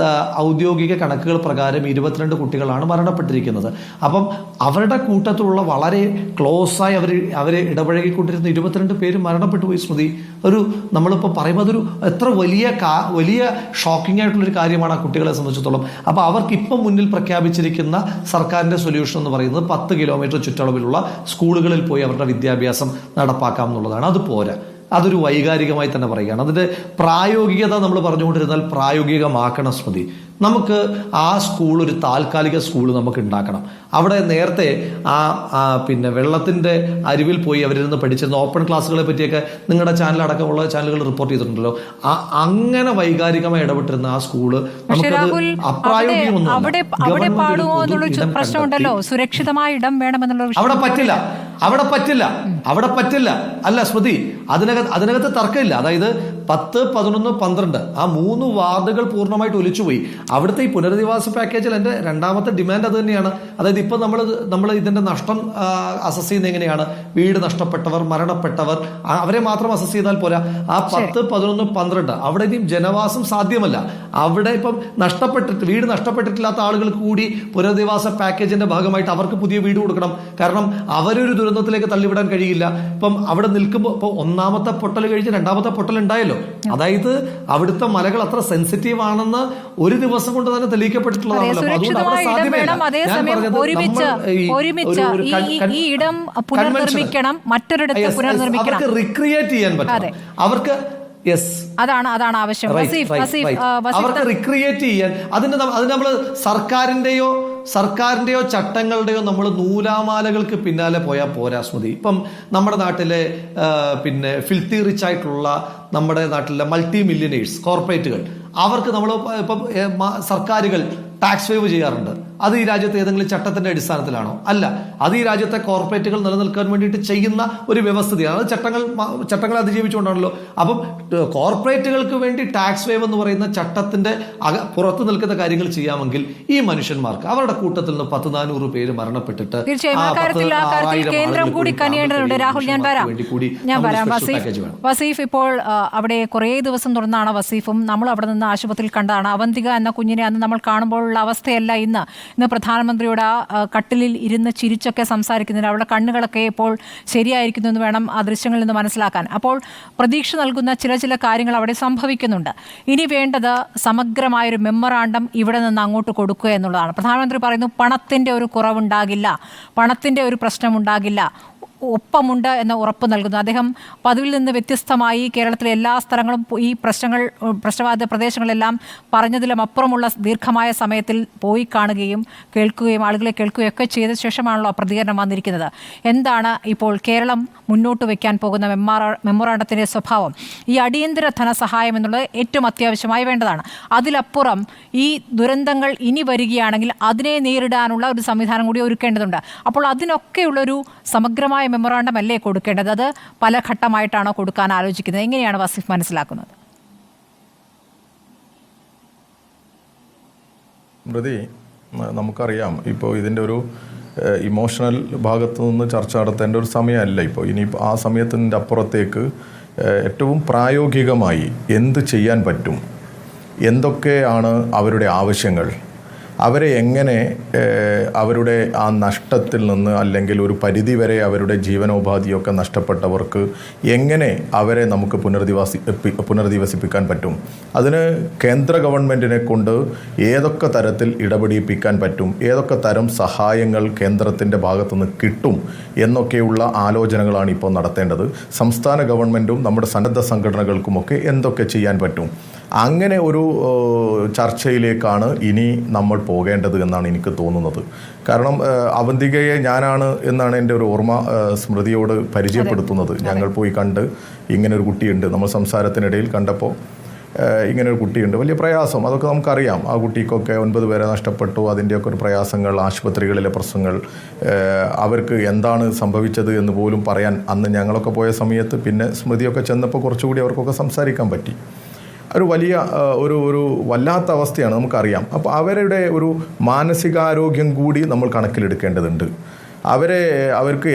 ഔദ്യോഗിക കണക്കുകൾ പ്രകാരം 22 കുട്ടികളാണ് മരണപ്പെട്ടിരിക്കുന്നത്. അപ്പം അവരുടെ കൂട്ടത്തിലുള്ള വളരെ ക്ലോസായി അവരെ ഇടപഴകിക്കൊണ്ടിരുന്ന 22 പേര് മരണപ്പെട്ടു പോയി. സ്മൃതി, നമ്മളിപ്പോൾ പറയുമ്പോൾ അതൊരു എത്ര വലിയ ഷോക്കിംഗ് ആയിട്ടുള്ളൊരു കാര്യമാണ് ആ കുട്ടികളെ സംബന്ധിച്ചിടത്തോളം. അപ്പോൾ അവർക്ക് ഇപ്പം മുന്നിൽ പ്രഖ്യാപിച്ചിരിക്കുന്ന സർക്കാരിൻ്റെ സൊല്യൂഷൻ എന്ന് പറയുന്നത് 10 കിലോമീറ്റർ ചുറ്റളവിലുള്ള സ്കൂളുകളിൽ പോയി അവരുടെ വിദ്യാഭ്യാസം നടപ്പാക്കാം എന്നുള്ളതാണ്. അത് പോരാ, അതൊരു വൈകാരികമായി തന്നെ പറയുകയാണ്. അതിൻ്റെ പ്രായോഗികത നമ്മൾ പറഞ്ഞുകൊണ്ടിരുന്നാൽ പ്രായോഗികമാക്കണം. സ്മൃതി, നമുക്ക് ആ സ്കൂൾ ഒരു താൽക്കാലിക സ്കൂൾ നമുക്ക് ഉണ്ടാക്കണം. അവിടെ നേരത്തെ പിന്നെ വെള്ളത്തിൻ്റെ അരിവിൽ പോയി അവരിരുന്ന് പഠിച്ചിരുന്ന ഓപ്പൺ ക്ലാസ്സുകളെ പറ്റിയൊക്കെ നിങ്ങളുടെ ചാനലടക്കമുള്ള ചാനലുകൾ റിപ്പോർട്ട് ചെയ്തിട്ടുണ്ടല്ലോ. അങ്ങനെ വൈകാരികമായി ഇടപെട്ടിരുന്ന ആ സ്കൂള് സുരക്ഷിതമായ ഇടം വേണമെന്നുള്ള അവിടെ പറ്റില്ല. അല്ല സ്മൃതി, അതിനകത്ത് തർക്കമില്ല. അതായത് 10, 11, 12 ആ 3 വാർഡുകൾ പൂർണ്ണമായിട്ട് ഒലിച്ചുപോയി. അവിടുത്തെ ഈ പുനരധിവാസ പാക്കേജിൽ എൻ്റെ രണ്ടാമത്തെ ഡിമാൻഡ് അത് തന്നെയാണ്. അതായത് ഇപ്പം നമ്മൾ ഇതിന്റെ നഷ്ടം അസസ് ചെയ്യുന്നത് എങ്ങനെയാണ്? വീട് നഷ്ടപ്പെട്ടവർ, മരണപ്പെട്ടവർ, അവരെ മാത്രം അസസ് ചെയ്താൽ പോരാ. ആ 10, 11, 12 അവിടെ ഇനിയും ജനവാസം സാധ്യമല്ല. അവിടെ ഇപ്പം വീട് നഷ്ടപ്പെട്ടിട്ടില്ലാത്ത ആളുകൾക്ക് കൂടി പുനരധിവാസ പാക്കേജിന്റെ ഭാഗമായിട്ട് അവർക്ക് പുതിയ വീട് കൊടുക്കണം. കാരണം അവരൊരു ദുരന്തത്തിലേക്ക് തള്ളിവിടാൻ കഴിയില്ല. ഇപ്പം അവിടെ നിൽക്കുമ്പോൾ ഇപ്പോൾ ഒന്നാമത്തെ പൊട്ടൽ കഴിഞ്ഞ് രണ്ടാമത്തെ പൊട്ടൽ ഉണ്ടായല്ലോ. അതായത് അവിടുത്തെ മലകൾ അത്ര സെൻസിറ്റീവ് ആണെന്ന് ഒരു ദിവസം കൊണ്ട് തന്നെ തെളിയിക്കപ്പെട്ടിട്ടുള്ളതാണല്ലോ. അവർക്ക് റിക്രിയേറ്റ് ചെയ്യാൻ പറ്റും. അവർക്ക് അതാണ് ആവശ്യം. അവർക്ക് റിക്രിയേറ്റ് ചെയ്യാൻ അതിന് നമ്മൾ സർക്കാരിന്റെയോ ചട്ടങ്ങളുടെയോ നമ്മൾ നൂലാമാലകൾക്ക് പിന്നാലെ പോയാൽ പോരാ സ്മൃതി. ഇപ്പം നമ്മുടെ നാട്ടിലെ ഫിൽത്തി റിച്ച് ആയിട്ടുള്ള നമ്മുടെ നാട്ടിലെ മൾട്ടി മില്യനേഴ്സ് കോർപ്പറേറ്റുകൾ, അവർക്ക് നമ്മൾ ഇപ്പം സർക്കാരുകൾ ടാക്സ് വേവ് ചെയ്യാറുണ്ട്. അത് ഈ രാജ്യത്തെ ഏതെങ്കിലും ചട്ടത്തിന്റെ അടിസ്ഥാനത്തിലാണോ? അല്ല, അത് ഈ രാജ്യത്തെ കോർപ്പറേറ്റുകൾ നിലനിൽക്കാൻ വേണ്ടിയിട്ട് ചെയ്യുന്ന ഒരു വ്യവസ്ഥയാണ്. അത് ചട്ടങ്ങൾ അതിജീവിച്ചുകൊണ്ടാണല്ലോ. അപ്പം കോർപ്പറേറ്റുകൾക്ക് വേണ്ടി ടാക്സ് വേവ് എന്ന് പറയുന്ന ചട്ടത്തിന്റെ പുറത്ത് നിൽക്കുന്ന കാര്യങ്ങൾ ചെയ്യാമെങ്കിൽ ഈ മനുഷ്യന്മാർക്ക് അവരുടെ കൂട്ടത്തിൽ നിന്ന് 100-400 പേര് മരണപ്പെട്ടിട്ട് വസീഫ് ഇപ്പോൾ അവിടെ കുറേ ദിവസം തുറന്നാണ് വസീഫും നമ്മൾ അവിടെ നിന്ന് ആശുപത്രിയിൽ കണ്ടതാണ്. അവന്തിക എന്ന കുഞ്ഞിനെ അന്ന് നമ്മൾ കാണുമ്പോഴുള്ള അവസ്ഥയല്ല ഇന്ന് പ്രധാനമന്ത്രിയുടെ കട്ടിലിൽ ഇരുന്ന് ചിരിച്ചൊക്കെ സംസാരിക്കുന്നതിന് അവരുടെ കണ്ണുകളൊക്കെ ഇപ്പോൾ ശരിയായിരിക്കുന്നു എന്ന് വേണം ആ ദൃശ്യങ്ങളിൽ നിന്ന് മനസ്സിലാക്കാൻ. അപ്പോൾ പ്രതീക്ഷ നൽകുന്ന ചില കാര്യങ്ങൾ അവിടെ സംഭവിക്കുന്നുണ്ട്. ഇനി വേണ്ടത് സമഗ്രമായൊരു മെമ്മറാണ്ടം ഇവിടെ നിന്ന് അങ്ങോട്ട് കൊടുക്കുക എന്നുള്ളതാണ്. പ്രധാനമന്ത്രി പറയുന്നു പണത്തിൻ്റെ ഒരു കുറവുണ്ടാകില്ല, പണത്തിൻ്റെ ഒരു പ്രശ്നമുണ്ടാകില്ല, ഒപ്പമുണ്ട് എന്ന ഉറപ്പ് നൽകുന്നു. അദ്ദേഹം പതിവിൽ നിന്ന് വ്യത്യസ്തമായി കേരളത്തിലെ എല്ലാ സ്ഥലങ്ങളും ഈ പ്രശ്നബാധിത പ്രദേശങ്ങളെല്ലാം പറഞ്ഞതിലും അപ്പുറമുള്ള ദീർഘമായ സമയത്തിൽ പോയി കാണുകയും കേൾക്കുകയും ആളുകളെ കേൾക്കുകയും ഒക്കെ ചെയ്ത ശേഷമാണല്ലോ പ്രതികരണം വന്നിരിക്കുന്നത്. എന്താണ് ഇപ്പോൾ കേരളം മുന്നോട്ട് വയ്ക്കാൻ പോകുന്ന മെമ്മോറാണ്ടത്തിൻ്റെ സ്വഭാവം? ഈ അടിയന്തര ധനസഹായം എന്നുള്ളത് ഏറ്റവും അത്യാവശ്യമായി വേണ്ടതാണ്. അതിലപ്പുറം ഈ ദുരന്തങ്ങൾ ഇനി വരികയാണെങ്കിൽ അതിനെ നേരിടാനുള്ള ഒരു സംവിധാനം കൂടി ഒരുക്കേണ്ടതുണ്ട്. അപ്പോൾ അതിനൊക്കെയുള്ളൊരു സമഗ്രമായ മെമ്മോറാണ്ടം അല്ലേ കൊടുക്കേണ്ടത്? അത് പല ഘട്ടമായിട്ടാണോ കൊടുക്കാൻ ആലോചിക്കുന്നത്? എങ്ങനെയാണ് വസീഫ് മനസ്സിലാക്കുന്നത്? സ്മൃതി, നമുക്കറിയാം ഇപ്പോൾ ഇതിൻ്റെ ഒരു ഇമോഷണൽ ഭാഗത്തു നിന്ന് ചർച്ച നടത്തേണ്ട ഒരു സമയമല്ല ഇപ്പോൾ. ഇനി ആ സമയത്തിൻ്റെ അപ്പുറത്തേക്ക് ഏറ്റവും പ്രായോഗികമായി എന്ത് ചെയ്യാൻ പറ്റും, എന്തൊക്കെയാണ് അവരുടെ ആവശ്യങ്ങൾ, അവരെ എങ്ങനെ അവരുടെ ആ നഷ്ടത്തിൽ നിന്ന് അല്ലെങ്കിൽ ഒരു പരിധിവരെ അവരുടെ ജീവനോപാധിയൊക്കെ നഷ്ടപ്പെട്ടവർക്ക് എങ്ങനെ അവരെ നമുക്ക് പുനരധിവസിപ്പിക്കാൻ പറ്റും, അതിന് കേന്ദ്ര ഗവൺമെൻറ്റിനെ കൊണ്ട് ഏതൊക്കെ തരത്തിൽ ഇടപെടിപ്പിക്കാൻ പറ്റും, ഏതൊക്കെ തരം സഹായങ്ങൾ കേന്ദ്രത്തിൻ്റെ ഭാഗത്തുനിന്ന് കിട്ടും എന്നൊക്കെയുള്ള ആലോചനകളാണ് ഇപ്പോൾ നടത്തേണ്ടത്. സംസ്ഥാന ഗവൺമെൻറ്റും നമ്മുടെ സന്നദ്ധ സംഘടനകൾക്കുമൊക്കെ എന്തൊക്കെ ചെയ്യാൻ പറ്റും, അങ്ങനെ ഒരു ചർച്ചയിലേക്കാണ് ഇനി നമ്മൾ പോകേണ്ടത് എന്നാണ് എനിക്ക് തോന്നുന്നത്. കാരണം അവന്തികയെ ഞാനാണ് എന്നാണ് എൻ്റെ ഒരു ഓർമ്മ സ്മൃതിയോട് പരിചയപ്പെടുത്തുന്നത്. ഞങ്ങൾ പോയി കണ്ട് ഇങ്ങനൊരു കുട്ടിയുണ്ട്, നമ്മൾ സംസാരത്തിനിടയിൽ കണ്ടപ്പോൾ ഇങ്ങനൊരു കുട്ടിയുണ്ട്, വലിയ പ്രയാസം, അതൊക്കെ നമുക്കറിയാം. ആ കുട്ടിക്കൊക്കെ 9 പേരെ നഷ്ടപ്പെട്ടു, അതിൻ്റെയൊക്കെ ഒരു പ്രയാസങ്ങൾ, ആശുപത്രികളിലെ പ്രശ്നങ്ങൾ, അവർക്ക് എന്താണ് സംഭവിച്ചത് എന്ന് പോലും പറയാൻ അന്ന് ഞങ്ങളൊക്കെ പോയ സമയത്ത്, പിന്നെ സ്മൃതിയൊക്കെ ചെന്നപ്പോൾ കുറച്ചുകൂടി അവർക്കൊക്കെ സംസാരിക്കാൻ പറ്റി. ഒരു വലിയ ഒരു വല്ലാത്ത അവസ്ഥയാണ്, നമുക്കറിയാം. അപ്പോൾ അവരുടെ ഒരു മാനസികാരോഗ്യം കൂടി നമ്മൾ കണക്കിലെടുക്കേണ്ടതുണ്ട്. അവർക്ക്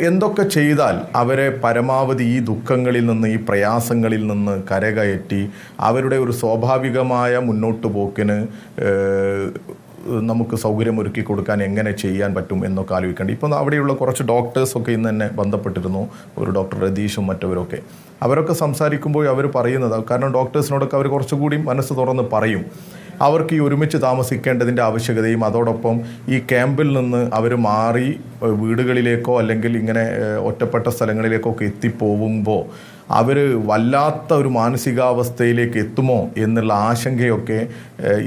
എന്തൊക്കെ ചെയ്താൽ അവരെ പരമാവധി ഈ ദുഃഖങ്ങളിൽ നിന്ന്, ഈ പ്രയാസങ്ങളിൽ നിന്ന് കരകയറ്റി അവരുടെ ഒരു സ്വാഭാവികമായ മുന്നോട്ട് പോക്കിന് നമുക്ക് സൗകര്യമൊരുക്കി കൊടുക്കാൻ എങ്ങനെ ചെയ്യാൻ പറ്റും എന്നൊക്കെ ആലോചിക്കേണ്ടി. ഇപ്പം അവിടെയുള്ള കുറച്ച് ഡോക്ടേഴ്സൊക്കെ ഇന്ന് തന്നെ ബന്ധപ്പെട്ടിരുന്നു, ഒരു ഡോക്ടർ രതീഷും മറ്റവരൊക്കെ. അവരൊക്കെ സംസാരിക്കുമ്പോൾ അവർ പറയുന്നത്, കാരണം ഡോക്ടേഴ്സിനോടൊക്കെ അവർ കുറച്ചുകൂടി മനസ്സ് തുറന്ന് പറയും, അവർക്ക് ഈ ഒരുമിച്ച് താമസിക്കേണ്ടതിൻ്റെ ആവശ്യകതയും അതോടൊപ്പം ഈ ക്യാമ്പിൽ നിന്ന് അവർ മാറി വീടുകളിലേക്കോ അല്ലെങ്കിൽ ഇങ്ങനെ ഒറ്റപ്പെട്ട സ്ഥലങ്ങളിലേക്കൊക്കെ എത്തിപ്പോവുമ്പോൾ അവർ വല്ലാത്ത ഒരു മാനസികാവസ്ഥയിലേക്ക് എത്തുമോ എന്നുള്ള ആശങ്കയൊക്കെ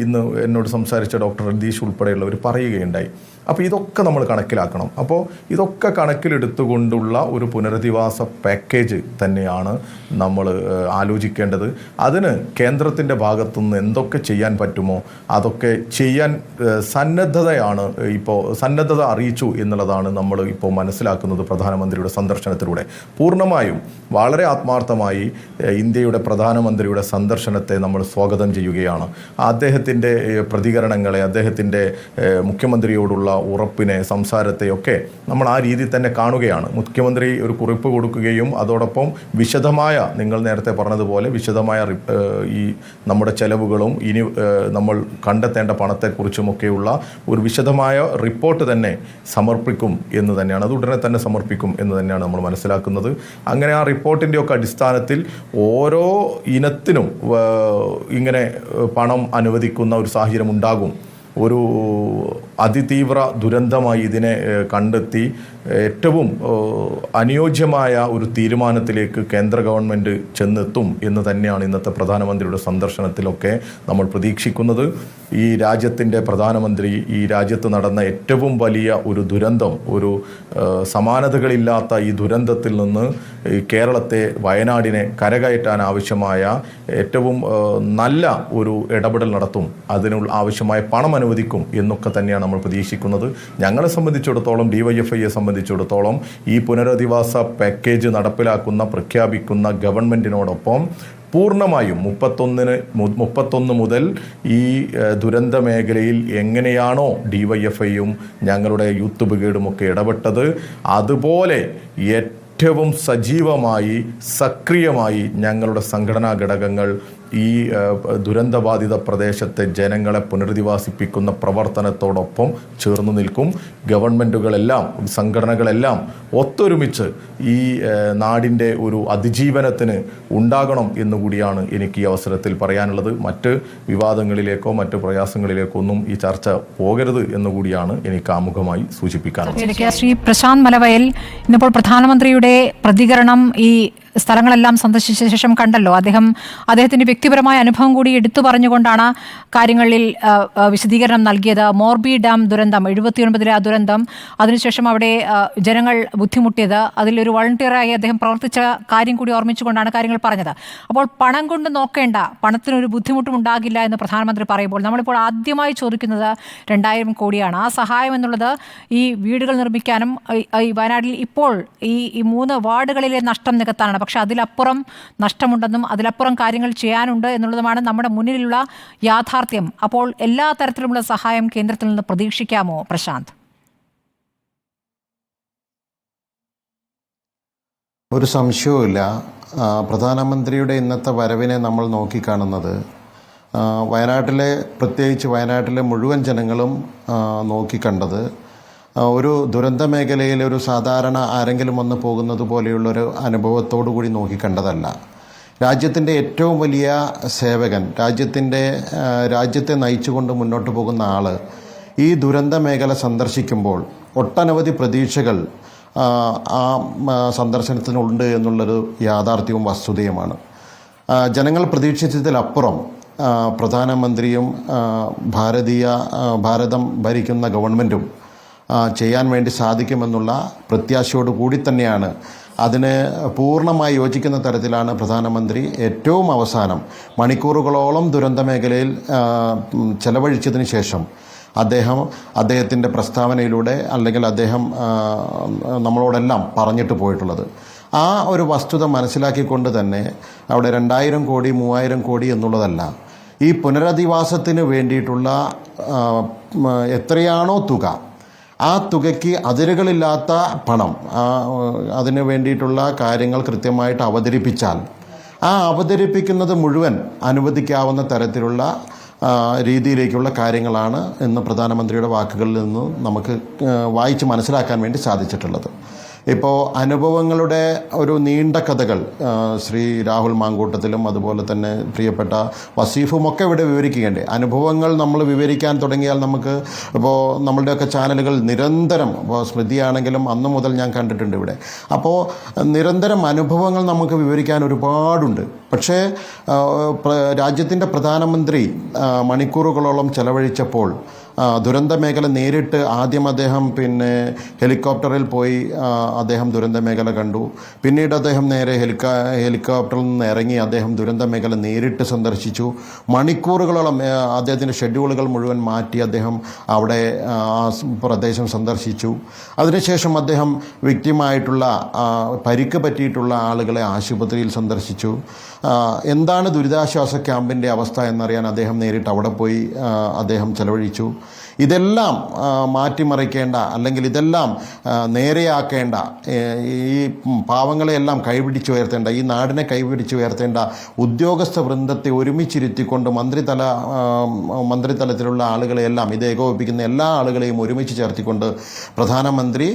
ഇന്ന് എന്നോട് സംസാരിച്ച ഡോക്ടർ രതീഷ് ഉൾപ്പെടെയുള്ളവർ പറയുകയുണ്ടായി. അപ്പോൾ ഇതൊക്കെ നമ്മൾ കണക്കിലാക്കണം. അപ്പോൾ ഇതൊക്കെ കണക്കിലെടുത്തുകൊണ്ടുള്ള ഒരു പുനരധിവാസ പാക്കേജ് തന്നെയാണ് നമ്മൾ ആലോചിക്കേണ്ടത്. അതിന് കേന്ദ്രത്തിൻ്റെ ഭാഗത്തുനിന്ന് എന്തൊക്കെ ചെയ്യാൻ പറ്റുമോ അതൊക്കെ ചെയ്യാൻ സന്നദ്ധത അറിയിച്ചു എന്നുള്ളതാണ് നമ്മൾ ഇപ്പോൾ മനസ്സിലാക്കുന്നത്. പ്രധാനമന്ത്രിയുടെ സന്ദർശനത്തിലൂടെ പൂർണ്ണമായും വളരെ ആത്മാർത്ഥമായി ഇന്ത്യയുടെ പ്രധാനമന്ത്രിയുടെ സന്ദർശനത്തെ നമ്മൾ സ്വാഗതം ചെയ്യുകയാണ്. അദ്ദേഹത്തിൻ്റെ പ്രതികരണങ്ങളെ, അദ്ദേഹത്തിൻ്റെ മുഖ്യമന്ത്രിയോടുള്ള ഉറപ്പിനെ, സംസാരത്തെയൊക്കെ നമ്മൾ ആ രീതിയിൽ തന്നെ കാണുകയാണ്. മുഖ്യമന്ത്രി ഒരു കുറിപ്പ് കൊടുക്കുകയും അതോടൊപ്പം വിശദമായ, നിങ്ങൾ നേരത്തെ പറഞ്ഞതുപോലെ വിശദമായ ഈ നമ്മുടെ ചെലവുകളും ഇനി നമ്മൾ കണ്ടെത്തേണ്ട പണത്തെക്കുറിച്ചുമൊക്കെയുള്ള ഒരു വിശദമായ റിപ്പോർട്ട് തന്നെ സമർപ്പിക്കും എന്ന് തന്നെയാണ്, അത് ഉടനെ തന്നെ സമർപ്പിക്കും എന്ന് തന്നെയാണ് നമ്മൾ മനസ്സിലാക്കുന്നത്. അങ്ങനെ ആ റിപ്പോർട്ടിൻ്റെയൊക്കെ അടിസ്ഥാനത്തിൽ ഓരോ ഇനത്തിനും ഇങ്ങനെ പണം അനുവദിക്കുന്ന ഒരു സാഹചര്യം ഉണ്ടാകും. ഒരു അതിതീവ്ര ദുരന്തമായി ഇതിനെ കണ്ടെത്തി ഏറ്റവും അനുയോജ്യമായ ഒരു തീരുമാനത്തിലേക്ക് കേന്ദ്ര ഗവൺമെൻറ് ചെന്നെത്തും എന്ന് തന്നെയാണ് ഇന്നത്തെ പ്രധാനമന്ത്രിയുടെ സന്ദർശനത്തിലൊക്കെ നമ്മൾ പ്രതീക്ഷിക്കുന്നത്. ഈ രാജ്യത്തിൻ്റെ പ്രധാനമന്ത്രി ഈ രാജ്യത്ത് നടന്ന ഏറ്റവും വലിയ ഒരു ദുരന്തം, ഒരു സമാനതകളില്ലാത്ത ഈ ദുരന്തത്തിൽ നിന്ന് കേരളത്തെ, വയനാടിനെ കരകയറ്റാൻ ആവശ്യമായ ഏറ്റവും നല്ല ഒരു ഇടപെടൽ നടത്തും, അതിനുള്ള ആവശ്യമായ പണം അനുവദിക്കും എന്നൊക്കെ തന്നെയാണ് നമ്മൾ പ്രതീക്ഷിക്കുന്നത്. ഞങ്ങളെ സംബന്ധിച്ചിടത്തോളം, DYFIയെ സംബന്ധിച്ചിടത്തോളം ഈ പുനരധിവാസ പാക്കേജ് പ്രഖ്യാപിക്കുന്ന ഗവൺമെൻറ്റിനോടൊപ്പം പൂർണ്ണമായും 31 മുതൽ ഈ ദുരന്ത മേഖലയിൽ എങ്ങനെയാണോ DYFIയും ഞങ്ങളുടെ യൂത്ത് ബ്രിഗേഡുമൊക്കെ ഇടപെട്ടത്, അതുപോലെ ഏറ്റവും സജീവമായി സക്രിയമായി ഞങ്ങളുടെ സംഘടനാ ഘടകങ്ങൾ ഈ ദുരന്തബാധിത പ്രദേശത്തെ ജനങ്ങളെ പുനരധിവാസിപ്പിക്കുന്ന പ്രവർത്തനത്തോടൊപ്പം ചേർന്ന് നിൽക്കും. ഗവൺമെൻറ്റുകളെല്ലാം, സംഘടനകളെല്ലാം ഒത്തൊരുമിച്ച് ഈ നാടിൻ്റെ ഒരു അതിജീവനത്തിന് ഉണ്ടാകണം എന്നുകൂടിയാണ് എനിക്ക് ഈ അവസരത്തിൽ പറയാനുള്ളത്. മറ്റ് വിവാദങ്ങളിലേക്കോ മറ്റ് പ്രയാസങ്ങളിലേക്കോ ഒന്നും ഈ ചർച്ച പോകരുത് എന്നുകൂടിയാണ് എനിക്ക് ആമുഖമായി സൂചിപ്പിക്കാനുള്ളത്. ശ്രീ പ്രശാന്ത് മലവയൽ, ഇന്നിപ്പോൾ പ്രധാനമന്ത്രിയുടെ പ്രതികരണം ഈ സ്ഥലങ്ങളെല്ലാം സന്ദർശിച്ച ശേഷം കണ്ടല്ലോ. അദ്ദേഹത്തിൻ്റെ വ്യക്തിപരമായ അനുഭവം കൂടി എടുത്തു പറഞ്ഞുകൊണ്ടാണ് കാര്യങ്ങളിൽ വിശദീകരണം നൽകിയത്. മോർബി ഡാം ദുരന്തം, 79-ലെ ആ ദുരന്തം, അതിനുശേഷം അവിടെ ജനങ്ങൾ ബുദ്ധിമുട്ടിയത്, അതിലൊരു വളണ്ടിയറായി അദ്ദേഹം പ്രവർത്തിച്ച കാര്യം കൂടി ഓർമ്മിച്ചുകൊണ്ടാണ് കാര്യങ്ങൾ പറഞ്ഞത്. അപ്പോൾ പണം കൊണ്ട് നോക്കേണ്ട, പണത്തിനൊരു ബുദ്ധിമുട്ടും ഉണ്ടാകില്ല എന്ന് പ്രധാനമന്ത്രി പറയുമ്പോൾ നമ്മളിപ്പോൾ ആദ്യമായി ചോദിക്കുന്നത് 2000 കോടിയാണ്. ആ സഹായം എന്നുള്ളത് ഈ വീടുകൾ നിർമ്മിക്കാനും ഈ വയനാട്ടിൽ ഇപ്പോൾ ഈ 3 വാർഡുകളിലെ നഷ്ടം നികത്താനാണ്. പക്ഷെ അതിലപ്പുറം നഷ്ടമുണ്ടെന്നും അതിലപ്പുറം കാര്യങ്ങൾ ചെയ്യാനുണ്ട് എന്നുള്ളതുമാണ് നമ്മുടെ മുന്നിലുള്ള യാഥാർത്ഥ്യം. അപ്പോൾ എല്ലാ തരത്തിലുമുള്ള സഹായം കേന്ദ്രത്തിൽ നിന്ന് പ്രതീക്ഷിക്കാമോ പ്രശാന്ത്? ഒരു സംശയവുമില്ല. പ്രധാനമന്ത്രിയുടെ ഇന്നത്തെ വരവിനെ നമ്മൾ നോക്കിക്കാണുന്നത് പ്രത്യേകിച്ച് വയനാട്ടിലെ മുഴുവൻ ജനങ്ങളും നോക്കിക്കണ്ടത് ഒരു ദുരന്ത മേഖലയിൽ ഒരു സാധാരണ ആരെങ്കിലും വന്ന് പോകുന്നത് പോലെയുള്ളൊരു അനുഭവത്തോടു കൂടി നോക്കിക്കണ്ടതല്ല. രാജ്യത്തിൻ്റെ ഏറ്റവും വലിയ സേവകൻ, രാജ്യത്തെ നയിച്ചുകൊണ്ട് മുന്നോട്ട് പോകുന്ന ആൾ ഈ ദുരന്ത മേഖല സന്ദർശിക്കുമ്പോൾ ഒട്ടനവധി പ്രതീക്ഷകൾ ആ സന്ദർശനത്തിനുണ്ട് എന്നുള്ളൊരു യാഥാർത്ഥ്യവും വസ്തുതയുമാണ്. ജനങ്ങൾ പ്രതീക്ഷിച്ചതിലപ്പുറം പ്രധാനമന്ത്രിയും ഭാരതം ഭരിക്കുന്ന ഗവൺമെൻറ്റും ചെയ്യാൻ വേണ്ടി സാധിക്കുമെന്നുള്ള പ്രത്യാശയോടു കൂടി തന്നെയാണ്, അതിന് പൂർണ്ണമായി യോജിക്കുന്ന തരത്തിലാണ് പ്രധാനമന്ത്രി ഏറ്റവും അവസാനം മണിക്കൂറുകളോളം ദുരന്ത മേഖലയിൽ ചെലവഴിച്ചതിന് ശേഷം അദ്ദേഹത്തിൻ്റെ പ്രസ്താവനയിലൂടെ അല്ലെങ്കിൽ അദ്ദേഹം നമ്മളോടെല്ലാം പറഞ്ഞിട്ട് പോയിട്ടുള്ളത്. ആ ഒരു വസ്തുത മനസ്സിലാക്കിക്കൊണ്ട് തന്നെ അവിടെ 2000 കോടി 3000 കോടി എന്നുള്ളതല്ല, ഈ പുനരധിവാസത്തിന് വേണ്ടിയിട്ടുള്ള എത്രയാണോ തുക, ആ തുകയ്ക്ക് അതിരുകളില്ലാത്ത പണം, അതിന് വേണ്ടിയിട്ടുള്ള കാര്യങ്ങൾ കൃത്യമായിട്ട് അവതരിപ്പിച്ചാൽ ആ അവതരിപ്പിക്കുന്നത് മുഴുവൻ അനുവദിക്കാവുന്ന തരത്തിലുള്ള രീതിയിലേക്കുള്ള കാര്യങ്ങളാണ് ഇന്ന് പ്രധാനമന്ത്രിയുടെ വാക്കുകളിൽ നിന്ന് നമുക്ക് വായിച്ച് മനസ്സിലാക്കാൻ വേണ്ടി സാധിച്ചിട്ടുള്ളത്. ഇപ്പോൾ അനുഭവങ്ങളുടെ ഒരു നീണ്ട കഥകൾ ശ്രീ രാഹുൽ മാങ്കൂട്ടത്തിലും അതുപോലെ തന്നെ പ്രിയപ്പെട്ട വസീഫുമൊക്കെ ഇവിടെ വിവരിക്കുകയുണ്ട്. അനുഭവങ്ങൾ നമ്മൾ വിവരിക്കാൻ തുടങ്ങിയാൽ നമുക്ക് ഇപ്പോൾ നമ്മളുടെയൊക്കെ ചാനലുകൾ നിരന്തരം, ഇപ്പോൾ സ്മൃതിയാണെങ്കിലും അന്ന് മുതൽ ഞാൻ കണ്ടിട്ടുണ്ട് ഇവിടെ. അപ്പോൾ നിരന്തരം അനുഭവങ്ങൾ നമുക്ക് വിവരിക്കാൻ ഒരുപാടുണ്ട്. പക്ഷേ രാജ്യത്തിൻ്റെ പ്രധാനമന്ത്രി മണിക്കൂറുകളോളം ചെലവഴിച്ചപ്പോൾ ദുരന്ത മേഖല നേരിട്ട് ആദ്യം അദ്ദേഹം പിന്നെ ഹെലികോപ്റ്ററിൽ പോയി അദ്ദേഹം ദുരന്ത മേഖല കണ്ടു. പിന്നീട് അദ്ദേഹം നേരെ ഹെലികോപ്റ്ററിൽ നിന്ന് ഇറങ്ങി അദ്ദേഹം ദുരന്ത മേഖല നേരിട്ട് സന്ദർശിച്ചു. മണിക്കൂറുകളോളം അദ്ദേഹത്തിൻ്റെ ഷെഡ്യൂളുകൾ മുഴുവൻ മാറ്റി അദ്ദേഹം അവിടെ ആ പ്രദേശം സന്ദർശിച്ചു. അതിനുശേഷം അദ്ദേഹം വിക്റ്റിമായിട്ടുള്ള പരിക്ക് പറ്റിയിട്ടുള്ള ആളുകളെ ആശുപത്രിയിൽ സന്ദർശിച്ചു. എന്താണ് ദുരിതാശ്വാസ ക്യാമ്പിൻ്റെ അവസ്ഥ എന്നറിയാൻ അദ്ദേഹം നേരിട്ട് അവിടെ പോയി അദ്ദേഹം ചെലവഴിച്ചു. ഇതെല്ലാം മാറ്റിമറിക്കേണ്ട, അല്ലെങ്കിൽ ഇതെല്ലാം നേരെയാക്കേണ്ട, ഈ പാവങ്ങളെയെല്ലാം കൈപിടിച്ചുയർത്തേണ്ട, ഈ നാടിനെ കൈപിടിച്ചുയർത്തേണ്ട ഉദ്യോഗസ്ഥ വൃന്ദത്തെ ഒരുമിച്ചിരുത്തിക്കൊണ്ട് മന്ത്രിതലത്തിലുള്ള ആളുകളെയെല്ലാം, ഇത് ഏകോപിപ്പിക്കുന്ന എല്ലാ ആളുകളെയും ഒരുമിച്ച് ചേർത്തിക്കൊണ്ട് പ്രധാനമന്ത്രി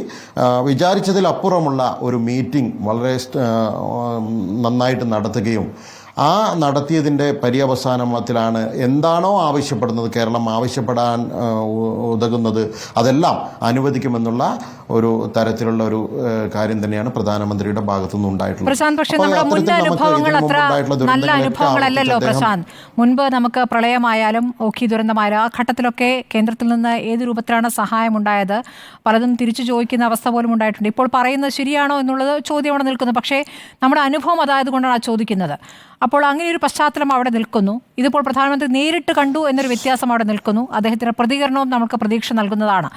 വിചാരിച്ചതിലപ്പുറമുള്ള ഒരു മീറ്റിംഗ് വളരെ നന്നായിട്ട് നടത്തുകയും ആ നടത്തിയതിൻ്റെ പര്യവസാനത്തിലാണ് എന്താണോ ആവശ്യപ്പെടുന്നത്, കേരളം ആവശ്യപ്പെടാൻ ഉതകുന്നത് അതെല്ലാം അനുവദിക്കുമെന്നുള്ള ഒരു തരത്തിലുള്ള ഒരു കാര്യം തന്നെയാണ് പ്രധാനമന്ത്രിയുടെ ഭാഗത്തുനിന്ന് ഉണ്ടായിട്ടുള്ളത്. പ്രശാന്ത്, പക്ഷേ നമ്മുടെ മുൻ അനുഭവങ്ങൾ അത്ര നല്ല അനുഭവങ്ങളല്ലല്ലോ പ്രശാന്ത്. മുൻപ് നമുക്ക് പ്രളയമായാലും ഓഖി ദുരന്തമായാലും ആ ഘട്ടത്തിലൊക്കെ കേന്ദ്രത്തിൽ നിന്ന് ഏത് രൂപത്തിലാണ് സഹായം ഉണ്ടായത്, പലതും തിരിച്ചു ചോദിക്കുന്ന അവസ്ഥ പോലും ഉണ്ടായിട്ടുണ്ട്. ഇപ്പോൾ പറയുന്നത് ശരിയാണോ എന്നുള്ളത് ചോദ്യം അവിടെ നിൽക്കുന്നു. പക്ഷേ നമ്മുടെ അനുഭവം അതായതുകൊണ്ടാണ് ചോദിക്കുന്നത്. അപ്പോൾ അങ്ങനെ ഒരു പശ്ചാത്തലം അവിടെ നിൽക്കുന്നു. ഇതിപ്പോൾ പ്രധാനമന്ത്രി നേരിട്ട് കണ്ടു എന്നൊരു വ്യത്യാസം അവിടെ നിൽക്കുന്നു. അദ്ദേഹത്തിൻ്റെ പ്രതികരണവും നമുക്ക് പ്രതീക്ഷ നൽകുന്നതാണ്.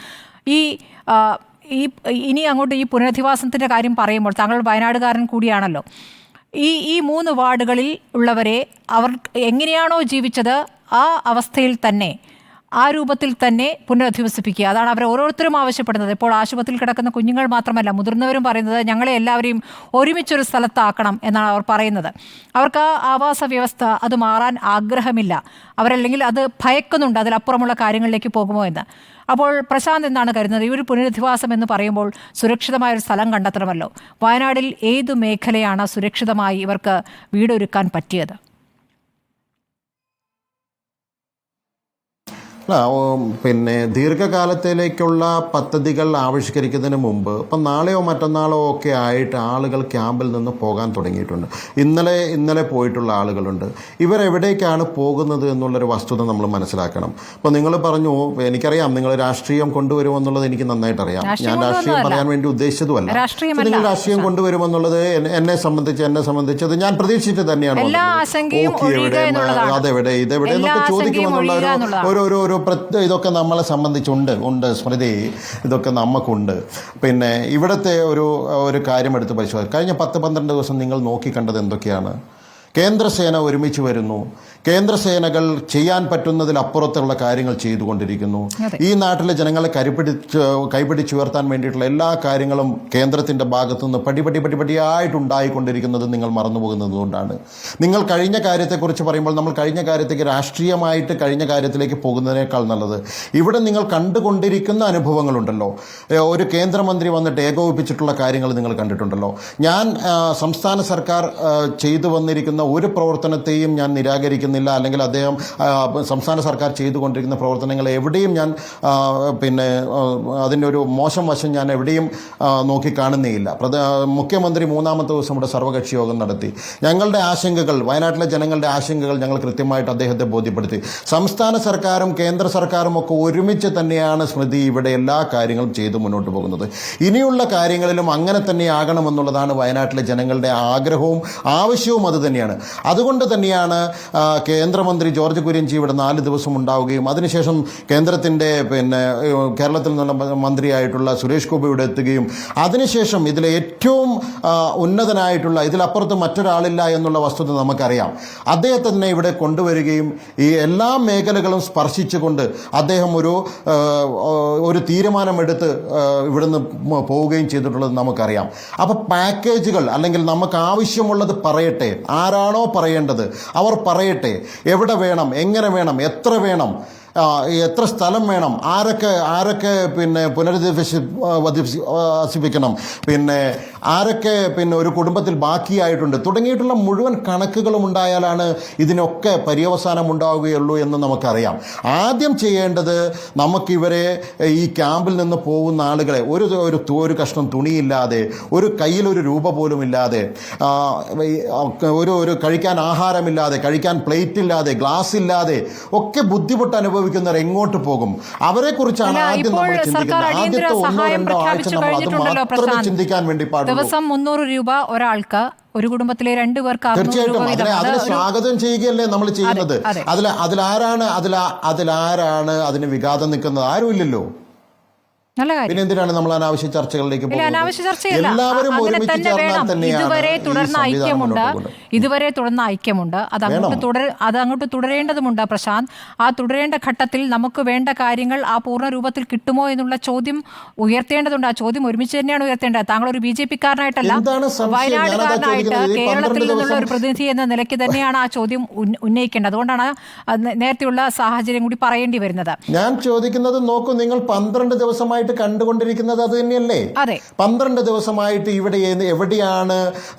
ഇനി അങ്ങോട്ട് ഈ പുനരധിവാസത്തിൻ്റെ കാര്യം പറയുമ്പോൾ താങ്കൾ വയനാടുകാരൻ കൂടിയാണല്ലോ. ഈ 3 വാർഡുകളിൽ ഉള്ളവരെ അവർ എങ്ങനെയാണോ ജീവിച്ചത് ആ അവസ്ഥയിൽ തന്നെ, ആ രൂപത്തിൽ തന്നെ പുനരധിവസിപ്പിക്കുക, അതാണ് അവർ ഓരോരുത്തരും ആവശ്യപ്പെടുന്നത്. ഇപ്പോൾ ആശുപത്രിയിൽ കിടക്കുന്ന കുഞ്ഞുങ്ങൾ മാത്രമല്ല, മുതിർന്നവരും പറയുന്നത് ഞങ്ങളെ എല്ലാവരെയും ഒരുമിച്ചൊരു സ്ഥലത്താക്കണം എന്നാണ് അവർ പറയുന്നത്. അവർക്ക് ആ ആവാസ വ്യവസ്ഥ അത് മാറാൻ ആഗ്രഹമില്ല, അവരല്ലെങ്കിൽ അത് ഭയക്കുന്നുണ്ട് അതിലപ്പുറമുള്ള കാര്യങ്ങളിലേക്ക് പോകുമോ എന്ന്. അപ്പോൾ പ്രശാന്ത് എന്താണ് കരുതുന്നത്? ഈ ഒരു പുനരധിവാസം എന്ന് പറയുമ്പോൾ സുരക്ഷിതമായൊരു സ്ഥലം കണ്ടെത്തണമല്ലോ. വയനാടിൽ ഏതു മേഖലയാണ് സുരക്ഷിതമായി ഇവർക്ക് വീടൊരുക്കാൻ പറ്റിയത്? പിന്നെ ദീർഘകാലത്തിലേക്കുള്ള പദ്ധതികൾ ആവിഷ്കരിക്കുന്നതിന് മുമ്പ് ഇപ്പം നാളെയോ മറ്റന്നാളോ ഒക്കെ ആയിട്ട് ആളുകൾ ക്യാമ്പിൽ നിന്ന് പോകാൻ തുടങ്ങിയിട്ടുണ്ട്. ഇന്നലെ പോയിട്ടുള്ള ആളുകളുണ്ട്. ഇവരെവിടേക്കാണ് പോകുന്നത് എന്നുള്ളൊരു വസ്തുത നമ്മൾ മനസ്സിലാക്കണം. അപ്പോൾ നിങ്ങൾ പറഞ്ഞു, എനിക്കറിയാം നിങ്ങൾ രാഷ്ട്രീയം കൊണ്ടുവരുമെന്നുള്ളത് എനിക്ക് നന്നായിട്ട് അറിയാം. ഞാൻ രാഷ്ട്രീയം പറയാൻ വേണ്ടി ഉദ്ദേശിച്ചതുമല്ല. നിങ്ങൾ രാഷ്ട്രീയം കൊണ്ടുവരുമെന്നുള്ളത് എന്നെ സംബന്ധിച്ചത് ഞാൻ പ്രതീക്ഷിച്ചിട്ട് തന്നെയാണ്. അതെവിടെ ഇതെവിടെ എന്നൊക്കെ ചോദിക്കുമെന്നുള്ള ഒരു ഇതൊക്കെ നമ്മളെ സംബന്ധിച്ചുണ്ട് സ്മൃതി, ഇതൊക്കെ നമുക്കുണ്ട്. പിന്നെ ഇവിടുത്തെ ഒരു കാര്യം എടുത്ത് പരിശോധിക്കുക. കഴിഞ്ഞ 10-12 ദിവസം നിങ്ങൾ നോക്കിക്കണ്ടത് എന്തൊക്കെയാണ്? കേന്ദ്രസേന ഒരുമിച്ച് വരുന്നു, കേന്ദ്രസേനകൾ ചെയ്യാൻ പറ്റുന്നതിലപ്പുറത്തുള്ള കാര്യങ്ങൾ ചെയ്തുകൊണ്ടിരിക്കുന്നു. ഈ നാട്ടിലെ ജനങ്ങളെ കൈപിടിച്ചുയർത്താൻ വേണ്ടിയിട്ടുള്ള എല്ലാ കാര്യങ്ങളും കേന്ദ്രത്തിൻ്റെ ഭാഗത്തുനിന്ന് പടിപടിയായിട്ടുണ്ടായിക്കൊണ്ടിരിക്കുന്നത് നിങ്ങൾ മറന്നുപോകുന്നത് കൊണ്ടാണ്. നിങ്ങൾ കഴിഞ്ഞ കാര്യത്തെക്കുറിച്ച് പറയുമ്പോൾ നമ്മൾ കഴിഞ്ഞ കാര്യത്തേക്ക് രാഷ്ട്രീയമായിട്ട് കഴിഞ്ഞ കാര്യത്തിലേക്ക് പോകുന്നതിനേക്കാൾ നല്ലത് ഇവിടെ നിങ്ങൾ കണ്ടുകൊണ്ടിരിക്കുന്ന അനുഭവങ്ങളുണ്ടല്ലോ. ഒരു കേന്ദ്രമന്ത്രി വന്നിട്ട് ഏകോപിപ്പിച്ചിട്ടുള്ള കാര്യങ്ങൾ നിങ്ങൾ കണ്ടിട്ടുണ്ടല്ലോ. ഞാൻ സംസ്ഥാന സർക്കാർ ചെയ്തു വന്നിരിക്കുന്ന ഒരു പ്രവർത്തനത്തെയും ഞാൻ നിരാകരിക്കുന്നില്ല, അല്ലെങ്കിൽ അദ്ദേഹം സംസ്ഥാന സർക്കാർ ചെയ്തുകൊണ്ടിരിക്കുന്ന പ്രവർത്തനങ്ങളെ എവിടെയും ഞാൻ അതിൻ്റെ ഒരു മോശം വശം ഞാൻ എവിടെയും നോക്കിക്കാണുന്നേയില്ല. മുഖ്യമന്ത്രി 3-ാമത്തെ ദിവസം ഇവിടെ സർവകക്ഷി യോഗം നടത്തി. ഞങ്ങളുടെ ആശങ്കകൾ, വയനാട്ടിലെ ജനങ്ങളുടെ ആശങ്കകൾ ഞങ്ങൾ കൃത്യമായിട്ട് അദ്ദേഹത്തെ ബോധ്യപ്പെടുത്തി. സംസ്ഥാന സർക്കാരും കേന്ദ്ര സർക്കാരും ഒക്കെ ഒരുമിച്ച് തന്നെയാണ് സ്മൃതി ഇവിടെ എല്ലാ കാര്യങ്ങളും ചെയ്ത് മുന്നോട്ട് പോകുന്നത്. ഇനിയുള്ള കാര്യങ്ങളിലും അങ്ങനെ തന്നെയാകണമെന്നുള്ളതാണ് വയനാട്ടിലെ ജനങ്ങളുടെ ആഗ്രഹവും ആവശ്യവും അത് തന്നെയാണ്. അതുകൊണ്ട് തന്നെയാണ് കേന്ദ്രമന്ത്രി ജോർജ് കുര്യൻജി ഇവിടെ 4 ദിവസം ഉണ്ടാവുകയും അതിനുശേഷം കേന്ദ്രത്തിൻ്റെ കേരളത്തിൽ നിന്നുള്ള മന്ത്രിയായിട്ടുള്ള സുരേഷ് ഗോപി ഇവിടെ എത്തുകയും അതിനുശേഷം ഇതിലെ ഏറ്റവും ഉന്നതനായിട്ടുള്ള, ഇതിലപ്പുറത്ത് മറ്റൊരാളില്ല എന്നുള്ള വസ്തുത നമുക്കറിയാം, അദ്ദേഹത്തെ തന്നെ ഇവിടെ കൊണ്ടുവരികയും ഈ എല്ലാ മേഖലകളും സ്പർശിച്ചുകൊണ്ട് അദ്ദേഹം ഒരു തീരുമാനമെടുത്ത് ഇവിടുന്ന് പോവുകയും ചെയ്തിട്ടുള്ളത് നമുക്കറിയാം. അപ്പോൾ പാക്കേജുകൾ, അല്ലെങ്കിൽ നമുക്ക് ആവശ്യമുള്ളത് പറയട്ടെ, ആരാണോ പറയേണ്ടത് അവർ പറയട്ടെ. എവിടെ വേണം, എങ്ങനെ വേണം, എത്ര വേണം, എത്ര സ്ഥലം വേണം, ആരൊക്കെ പുനരധിവസിപ്പിക്കണം, ആരൊക്കെ ഒരു കുടുംബത്തിൽ ബാക്കിയായിട്ടുണ്ട് തുടങ്ങിയിട്ടുള്ള മുഴുവൻ കണക്കുകളും ഉണ്ടായാലാണ് ഇതിനൊക്കെ പര്യവസാനം ഉണ്ടാവുകയുള്ളൂ എന്ന് നമുക്കറിയാം. ആദ്യം ചെയ്യേണ്ടത് നമുക്കിവരെ ഈ ക്യാമ്പിൽ നിന്ന് പോകുന്ന ആളുകളെ ഒരു കഷ്ണം തുണിയില്ലാതെ, ഒരു കയ്യിലൊരു രൂപ പോലും ഇല്ലാതെ, ഒരു കഴിക്കാൻ ആഹാരമില്ലാതെ, കഴിക്കാൻ പ്ലേറ്റ് ഇല്ലാതെ, ഗ്ലാസ് ഇല്ലാതെ ഒക്കെ ബുദ്ധിമുട്ട് അനുഭവിക്കുന്ന അനുഭവിക്കുന്നവർ എങ്ങോട്ട് പോകും? അവരെ കുറിച്ചാണ് ആദ്യം നമ്മൾ ചിന്തിക്കുന്നത്. ആദ്യത്തെ 1-2 ആഴ്ച നമ്മൾ അത് മാത്രമേ ചിന്തിക്കാൻ വേണ്ടി പാടുള്ളൂ. ദിവസം 300 രൂപ ഒരാൾക്ക്, ഒരു കുടുംബത്തിലെ 2 പേർക്ക് തീർച്ചയായിട്ടും അതിനെ സ്വാഗതം ചെയ്യുകയല്ലേ നമ്മൾ ചെയ്യുന്നത്. അതിലാരാണ് അതിന് വിഘാതം നിൽക്കുന്നത്? ആരുമില്ലല്ലോ. പിന്നെ എന്തിനാണ് നമ്മൾ അനാവശ്യ ചർച്ചകളിലേക്ക് പോകുന്നത്? എല്ലാവരും ഒരുമിച്ച് ചേർന്നാൽ തന്നെയാണ് ഇതുവരെ തുടർന്ന ഐക്യമുണ്ട്. അത് അങ്ങോട്ട് തുടരേണ്ടതുണ്ട് പ്രശാന്ത്. ആ തുടരേണ്ട ഘട്ടത്തിൽ നമുക്ക് വേണ്ട കാര്യങ്ങൾ ആ പൂർണ്ണ രൂപത്തിൽ കിട്ടുമോ എന്നുള്ള ചോദ്യം ഉയർത്തേണ്ടതുണ്ട്. ആ ചോദ്യം ഒരുമിച്ച് തന്നെയാണ് ഉയർത്തേണ്ടത്. താങ്കൾ ഒരു BJP-കാരനായിട്ടല്ല, വയനാടുകാരനായിട്ട് കേരളത്തിൽ നിന്നുള്ള ഒരു പ്രതിനിധി എന്ന നിലയ്ക്ക് തന്നെയാണ് ആ ചോദ്യം ഉന്നയിക്കേണ്ടത്. അതുകൊണ്ടാണ് നേരത്തെയുള്ള സാഹചര്യം കൂടി പറയേണ്ടി വരുന്നത്. ഞാൻ ചോദിക്കുന്നത്, നോക്കൂ, നിങ്ങൾ 12 ദിവസമായിട്ട് കണ്ടുകൊണ്ടിരിക്കുന്നത് അത് തന്നെയല്ലേ? 12 ദിവസമായിട്ട് ഇവിടെ എവിടെയാണ്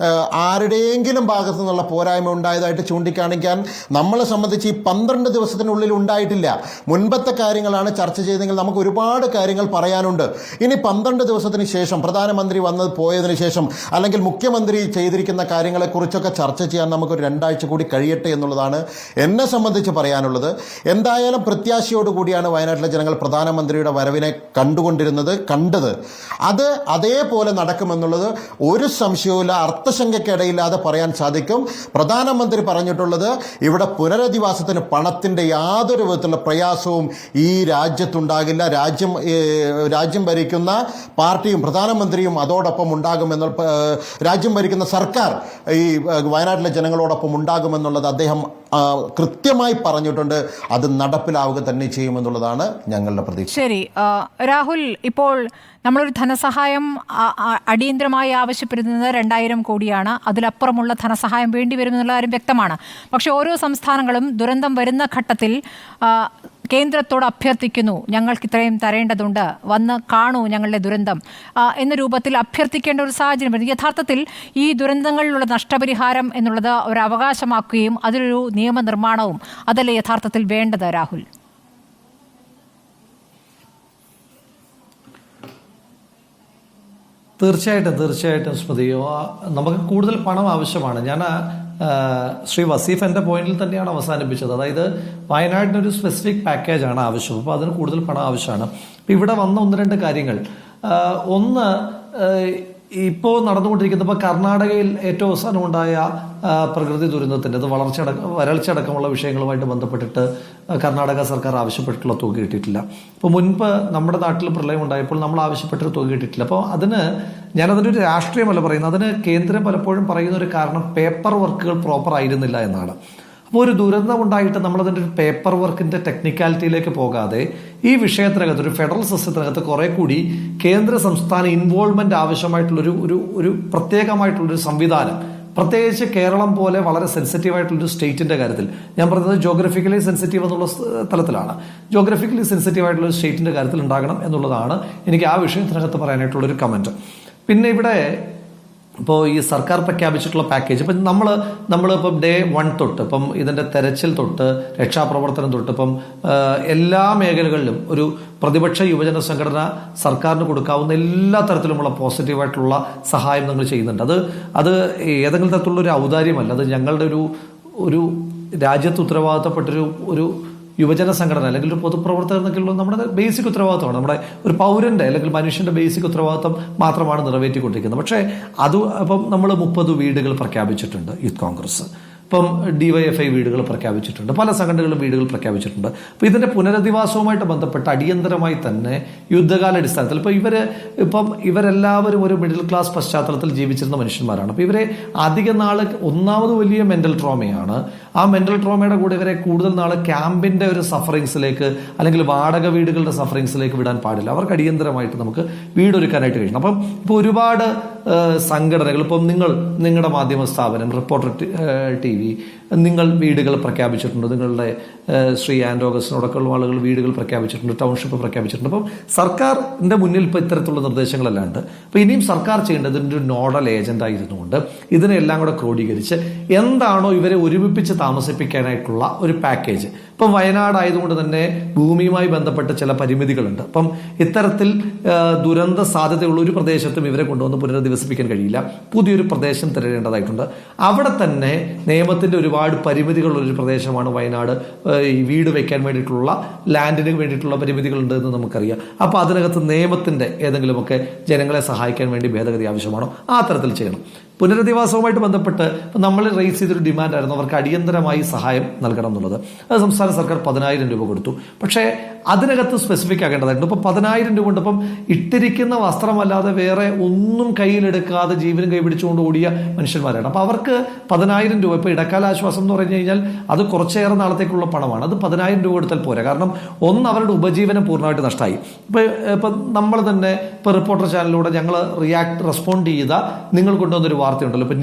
ആരുടെയെങ്കിലും ഭാഗത്തു നിന്നുള്ള പോരായ്മ ഉണ്ടായതായിട്ട് ചൂണ്ടിക്കാണിക്കാൻ നമ്മളെ സംബന്ധിച്ച് ഈ 12 ദിവസത്തിനുള്ളിൽ ഉണ്ടായിട്ടില്ല. മുൻപത്തെ കാര്യങ്ങളാണ് ചർച്ച ചെയ്തെങ്കിൽ നമുക്ക് ഒരുപാട് കാര്യങ്ങൾ പറയാനുണ്ട്. ഇനി 12 ദിവസത്തിന് ശേഷം പ്രധാനമന്ത്രി പോയതിനു ശേഷം അല്ലെങ്കിൽ മുഖ്യമന്ത്രി ചെയ്തിരിക്കുന്ന കാര്യങ്ങളെക്കുറിച്ചൊക്കെ ചർച്ച ചെയ്യാൻ നമുക്കൊരു 2 ആഴ്ച കൂടി കഴിയട്ടെ എന്നുള്ളതാണ് എന്നെ സംബന്ധിച്ച് പറയാനുള്ളത്. എന്തായാലും പ്രത്യാശയോടുകൂടിയാണ് വയനാട്ടിലെ ജനങ്ങൾ പ്രധാനമന്ത്രിയുടെ വരവിനെ കണ്ടത്. അത് അതേപോലെ നടക്കുമെന്നുള്ളത് ഒരു സംശയവുമില്ല, അർത്ഥശങ്കയ്ക്കിടയില്ലാതെ പറയാൻ സാധിക്കും. പ്രധാനമന്ത്രി പറഞ്ഞിട്ടുള്ളത് ഇവിടെ പുനരധിവാസത്തിന് പണത്തിൻ്റെ യാതൊരു വിധത്തിലുള്ള പ്രയാസവും ഈ രാജ്യത്തുണ്ടാകില്ല. രാജ്യം ഭരിക്കുന്ന പാർട്ടിയും പ്രധാനമന്ത്രിയും അതോടൊപ്പം ഉണ്ടാകുമെന്ന്, രാജ്യം ഭരിക്കുന്ന സർക്കാർ ഈ വയനാട്ടിലെ ജനങ്ങളോടൊപ്പം ഉണ്ടാകുമെന്നുള്ളത് അദ്ദേഹം കൃത്യമായി പറഞ്ഞിട്ടുണ്ട്. അത് നടപ്പിലാവുക തന്നെ ചെയ്യുമെന്നുള്ളതാണ് ഞങ്ങളുടെ പ്രതീക്ഷ. ശരി രാഹുൽ, ഇപ്പോൾ നമ്മളൊരു ധനസഹായം അടിയന്തരമായി ആവശ്യപ്പെടുന്നത് 2000 കോടിയാണ്. അതിലപ്പുറമുള്ള ധനസഹായം വേണ്ടി വരുമെന്നുള്ള കാര്യം വ്യക്തമാണ്. പക്ഷേ ഓരോ സംസ്ഥാനങ്ങളും ദുരന്തം വരുന്ന ഘട്ടത്തിൽ കേന്ദ്രത്തോട് അഭ്യർത്ഥിക്കുന്നു, ഞങ്ങൾക്ക് ഇത്രയും തരേണ്ടതുണ്ട്, വന്ന് കാണൂ ഞങ്ങളുടെ ദുരന്തം എന്ന രൂപത്തിൽ അഭ്യർത്ഥിക്കേണ്ട ഒരു സാഹചര്യം വരുന്നു. യഥാർത്ഥത്തിൽ ഈ ദുരന്തങ്ങളിലുള്ള നഷ്ടപരിഹാരം എന്നുള്ളത് ഒരു അവകാശമാക്കുകയും അതിലൊരു നിയമനിർമ്മാണവും അതല്ലേ യഥാർത്ഥത്തിൽ വേണ്ടത് രാഹുൽ? തീർച്ചയായിട്ടും സ്മൃതി, നമുക്ക് കൂടുതൽ പണം ആവശ്യമാണ്. ഞാൻ ശ്രീ വസീഫ് എൻ്റെ പോയിന്റിൽ തന്നെയാണ് അവസാനിപ്പിച്ചത്. അതായത് വയനാടിനൊരു സ്പെസിഫിക് പാക്കേജാണ് ആവശ്യം. അപ്പോൾ അതിന് കൂടുതൽ പണം ആവശ്യമാണ്. അപ്പോൾ ഇവിടെ വന്ന 1-2 കാര്യങ്ങൾ. ഒന്ന്, ഇപ്പോൾ നടന്നുകൊണ്ടിരിക്കുന്നത്, ഇപ്പോൾ കർണാടകയിൽ ഏറ്റവും അവസാനം ഉണ്ടായ പ്രകൃതി ദുരന്തത്തിൻ്റെ അത് വരൾച്ചയടക്കമുള്ള വിഷയങ്ങളുമായിട്ട് ബന്ധപ്പെട്ടിട്ട് കർണാടക സർക്കാർ ആവശ്യപ്പെട്ടിട്ടുള്ള തുക കിട്ടിയിട്ടില്ല. ഇപ്പോൾ മുൻപ് നമ്മുടെ നാട്ടിൽ പ്രളയം ഉണ്ടായപ്പോൾ നമ്മൾ ആവശ്യപ്പെട്ടൊരു തുക കിട്ടിയിട്ടില്ല. അപ്പോൾ ഞാനതിൻ്റെ ഒരു രാഷ്ട്രീയമല്ല പറയുന്നത്, അതിന് കേന്ദ്രം പലപ്പോഴും പറയുന്ന ഒരു കാരണം പേപ്പർ വർക്കുകൾ പ്രോപ്പർ ആയിരുന്നില്ല എന്നാണ്. അപ്പോൾ ഒരു ദുരന്തമുണ്ടായിട്ട് നമ്മളതിൻ്റെ ഒരു പേപ്പർ വർക്കിൻ്റെ ടെക്നിക്കാലിറ്റിയിലേക്ക് പോകാതെ ഈ വിഷയത്തിനകത്ത്, ഒരു ഫെഡറൽ സിസ്റ്റത്തിനകത്ത് കുറെ കൂടി കേന്ദ്ര സംസ്ഥാന ഇൻവോൾവ്മെന്റ് ആവശ്യമായിട്ടുള്ളൊരു ഒരു പ്രത്യേകമായിട്ടുള്ളൊരു സംവിധാനം, പ്രത്യേകിച്ച് കേരളം പോലെ വളരെ സെൻസിറ്റീവായിട്ടുള്ളൊരു സ്റ്റേറ്റിന്റെ കാര്യത്തിൽ, ഞാൻ പറഞ്ഞത് ജോഗ്രഫിക്കലി സെൻസിറ്റീവ് എന്നുള്ള തലത്തിലാണ്, ജോഗ്രഫിക്കലി സെൻസിറ്റീവ് ആയിട്ടുള്ള സ്റ്റേറ്റിന്റെ കാര്യത്തിൽ ഉണ്ടാകണം എന്നുള്ളതാണ് എനിക്ക് ആ വിഷയത്തിനകത്ത് പറയാനായിട്ടുള്ളൊരു കമന്റ്. പിന്നെ ഇവിടെ ഇപ്പോൾ ഈ സർക്കാർ പ്രഖ്യാപിച്ചിട്ടുള്ള പാക്കേജ്, ഇപ്പം നമ്മളിപ്പം ഡേ 1 തൊട്ട്, ഇപ്പം ഇതിൻ്റെ തെരച്ചിൽ തൊട്ട് രക്ഷാപ്രവർത്തനം തൊട്ട് ഇപ്പം എല്ലാ മേഖലകളിലും ഒരു പ്രതിപക്ഷ യുവജന സംഘടന സർക്കാരിന് കൊടുക്കാവുന്ന എല്ലാ തരത്തിലുമുള്ള പോസിറ്റീവായിട്ടുള്ള സഹായം നിങ്ങൾ ചെയ്യുന്നുണ്ട്. അത് ഏതെങ്കിലും തരത്തിലുള്ള ഒരു ഔദാര്യമല്ല, അത് ഞങ്ങളുടെ ഒരു രാജ്യത്ത് ഉത്തരവാദിത്തപ്പെട്ടൊരു യുവജന സംഘടന അല്ലെങ്കിൽ ഒരു പൊതുപ്രവർത്തകർ എന്നൊക്കെയുള്ള നമ്മുടെ ബേസിക് ഉത്തരവാദിത്തമാണ്, നമ്മുടെ ഒരു പൗരന്റെ അല്ലെങ്കിൽ മനുഷ്യന്റെ ബേസിക് ഉത്തരവാദിത്തം മാത്രമാണ് നിറവേറ്റിക്കൊണ്ടിരിക്കുന്നത്. പക്ഷേ അപ്പം നമ്മൾ 30 വീടുകൾ പ്രഖ്യാപിച്ചിട്ടുണ്ട് യൂത്ത് കോൺഗ്രസ്, ഇപ്പം DYFI വീടുകൾ പ്രഖ്യാപിച്ചിട്ടുണ്ട്, പല സംഘടനകളും വീടുകൾ പ്രഖ്യാപിച്ചിട്ടുണ്ട്. അപ്പോൾ ഇതിന്റെ പുനരധിവാസവുമായിട്ട് ബന്ധപ്പെട്ട് അടിയന്തരമായി തന്നെ യുദ്ധകാലാടിസ്ഥാനത്തിൽ ഇപ്പം ഇവരെല്ലാവരും ഒരു മിഡിൽ ക്ലാസ് പശ്ചാത്തലത്തിൽ ജീവിച്ചിരുന്ന മനുഷ്യന്മാരാണ്. അപ്പോൾ ഇവരെ അധിക നാൾ, ഒന്നാമത് വലിയ മെന്റൽ ട്രോമയാണ്. ആ മെന്റൽ ട്രോമയുടെ കൂടെ ഇവരെ കൂടുതൽ നാൾ ക്യാമ്പിന്റെ ഒരു സഫറിങ്സിലേക്ക് അല്ലെങ്കിൽ വാടക വീടുകളുടെ സഫറിങ്സിലേക്ക് വിടാൻ പാടില്ല. അവർക്ക് അടിയന്തരമായിട്ട് നമുക്ക് വീടൊരുക്കാനായിട്ട് കഴിയണം. അപ്പം ഇപ്പോൾ ഒരുപാട് സംഘടനകൾ, ഇപ്പം നിങ്ങളുടെ മാധ്യമ സ്ഥാപനം റിപ്പോർട്ടർ TV, നിങ്ങൾ വീടുകൾ പ്രഖ്യാപിച്ചിട്ടുണ്ട്, നിങ്ങളുടെ ശ്രീ ആൻഡ്രോഗസിനോടൊക്കെയുള്ള ആളുകൾ വീടുകൾ പ്രഖ്യാപിച്ചിട്ടുണ്ട്, ടൗൺഷിപ്പ് പ്രഖ്യാപിച്ചിട്ടുണ്ട്. അപ്പം സർക്കാരിൻ്റെ മുന്നിൽ ഇപ്പോൾ ഇത്തരത്തിലുള്ള നിർദ്ദേശങ്ങളെല്ലാം ഉണ്ട്. അപ്പോൾ ഇനിയും സർക്കാർ ചെയ്യേണ്ടത് ഇതിൻ്റെ ഒരു നോഡൽ ഏജൻ്റായിരുന്നുകൊണ്ട് ഇതിനെല്ലാം കൂടെ ക്രോഡീകരിച്ച് എന്താണോ ഇവരെ ഒരുമിപ്പിച്ച് താമസിപ്പിക്കാനായിട്ടുള്ള ഒരു പാക്കേജ്, ഇപ്പം വയനാടായതുകൊണ്ട് തന്നെ ഭൂമിയുമായി ബന്ധപ്പെട്ട ചില പരിമിതികളുണ്ട്. അപ്പം ഇത്തരത്തിൽ ദുരന്ത സാധ്യതയുള്ള ഒരു പ്രദേശത്തും ഇവരെ കൊണ്ടുവന്ന് പുനരധിവസിപ്പിക്കാൻ കഴിയില്ല. പുതിയൊരു പ്രദേശം തിരയേണ്ടതായിട്ടുണ്ട്. അവിടെ തന്നെ നിയമത്തിന്റെ ഒരുപാട് പരിമിതികളുള്ള ഒരു പ്രദേശമാണ് വയനാട്. ഈ വീട് വെക്കാൻ വേണ്ടിയിട്ടുള്ള ലാൻഡിന് വേണ്ടിയിട്ടുള്ള പരിമിതികളുണ്ട് എന്ന് നമുക്കറിയാം. അപ്പോൾ അതിനകത്ത് നിയമത്തിന്റെ ഏതെങ്കിലുമൊക്കെ ജനങ്ങളെ സഹായിക്കാൻ വേണ്ടി ഭേദഗതി ആവശ്യമാണോ, ആ തരത്തിൽ ചെയ്യണം. പുനരധിവാസവുമായിട്ട് ബന്ധപ്പെട്ട് നമ്മൾ റേസ് ചെയ്തൊരു ഡിമാൻഡായിരുന്നു അവർക്ക് അടിയന്തരമായി സഹായം നൽകണം എന്നുള്ളത്. അത് സംസ്ഥാന സർക്കാർ 10,000 രൂപ കൊടുത്തു. പക്ഷേ അതിനകത്ത് സ്പെസിഫിക് ആക്കേണ്ടതായിട്ടുണ്ട്. ഇപ്പം 10,000 രൂപ കൊണ്ട് ഇപ്പം ഇട്ടിരിക്കുന്ന വസ്ത്രമല്ലാതെ വേറെ ഒന്നും കയ്യിലെടുക്കാതെ ജീവനും കൈപിടിച്ചുകൊണ്ട് ഓടിയ മനുഷ്യന്മാരാണ്. അപ്പോൾ അവർക്ക് 10,000 രൂപ, ഇപ്പോൾ ഇടക്കാല ആശ്വാസം എന്ന് പറഞ്ഞു കഴിഞ്ഞാൽ അത് കുറച്ചേറെ നാളത്തേക്കുള്ള പണമാണ്. അത് 10,000 രൂപ കൊടുത്താൽ പോരാ. കാരണം ഒന്ന്, അവരുടെ ഉപജീവനം പൂർണ്ണമായിട്ട് നഷ്ടമായി. ഇപ്പം നമ്മൾ തന്നെ ഇപ്പോൾ റിപ്പോർട്ടർ ചാനലിലൂടെ ഞങ്ങൾ റെസ്പോണ്ട് ചെയ്ത നിങ്ങൾ കൊണ്ടുവന്നൊരു വാർത്തയുണ്ടല്ലോ, ഇപ്പം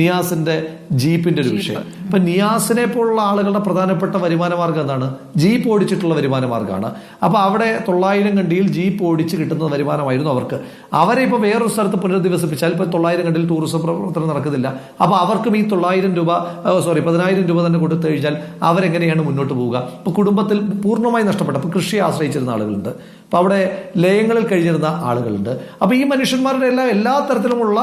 നിയാസിന്റെ ജീപ്പിന്റെ ഒരു വിഷയം. ഇപ്പൊ നിയാസിനെ പോലുള്ള ആളുകളുടെ പ്രധാനപ്പെട്ട വരുമാന മാർഗം എന്താണ്? ജീപ്പ് ഓടിച്ചിട്ടുള്ള വരുമാന മാർഗ്ഗമാണ്. അപ്പൊ അവിടെ 900 കണ്ടിയിൽ ജീപ്പ് ഓടിച്ച് കിട്ടുന്ന വരുമാനമായിരുന്നു അവർക്ക്. അവരെ ഇപ്പൊ വേറൊരു സ്ഥലത്ത് പുനരധിവസിപ്പിച്ചാൽ ഇപ്പൊ 900 കണ്ടിയിൽ ടൂറിസം പ്രവർത്തനം നടക്കുന്നില്ല. അപ്പൊ അവർക്കും ഈ 10,000 രൂപ തന്നെ കൊടുത്തു കഴിഞ്ഞാൽ അവരെങ്ങനെയാണ് മുന്നോട്ട് പോവുക? ഇപ്പൊ കുടുംബത്തിൽ പൂർണ്ണമായി നഷ്ടപ്പെട്ട, ഇപ്പൊ കൃഷിയെ ആശ്രയിച്ചിരുന്ന ആളുകളുണ്ട്, അപ്പൊ അവിടെ ലയങ്ങളിൽ കഴിഞ്ഞിരുന്ന ആളുകളുണ്ട്. അപ്പൊ ഈ മനുഷ്യന്മാരുടെ എല്ലാ തരത്തിലുമുള്ള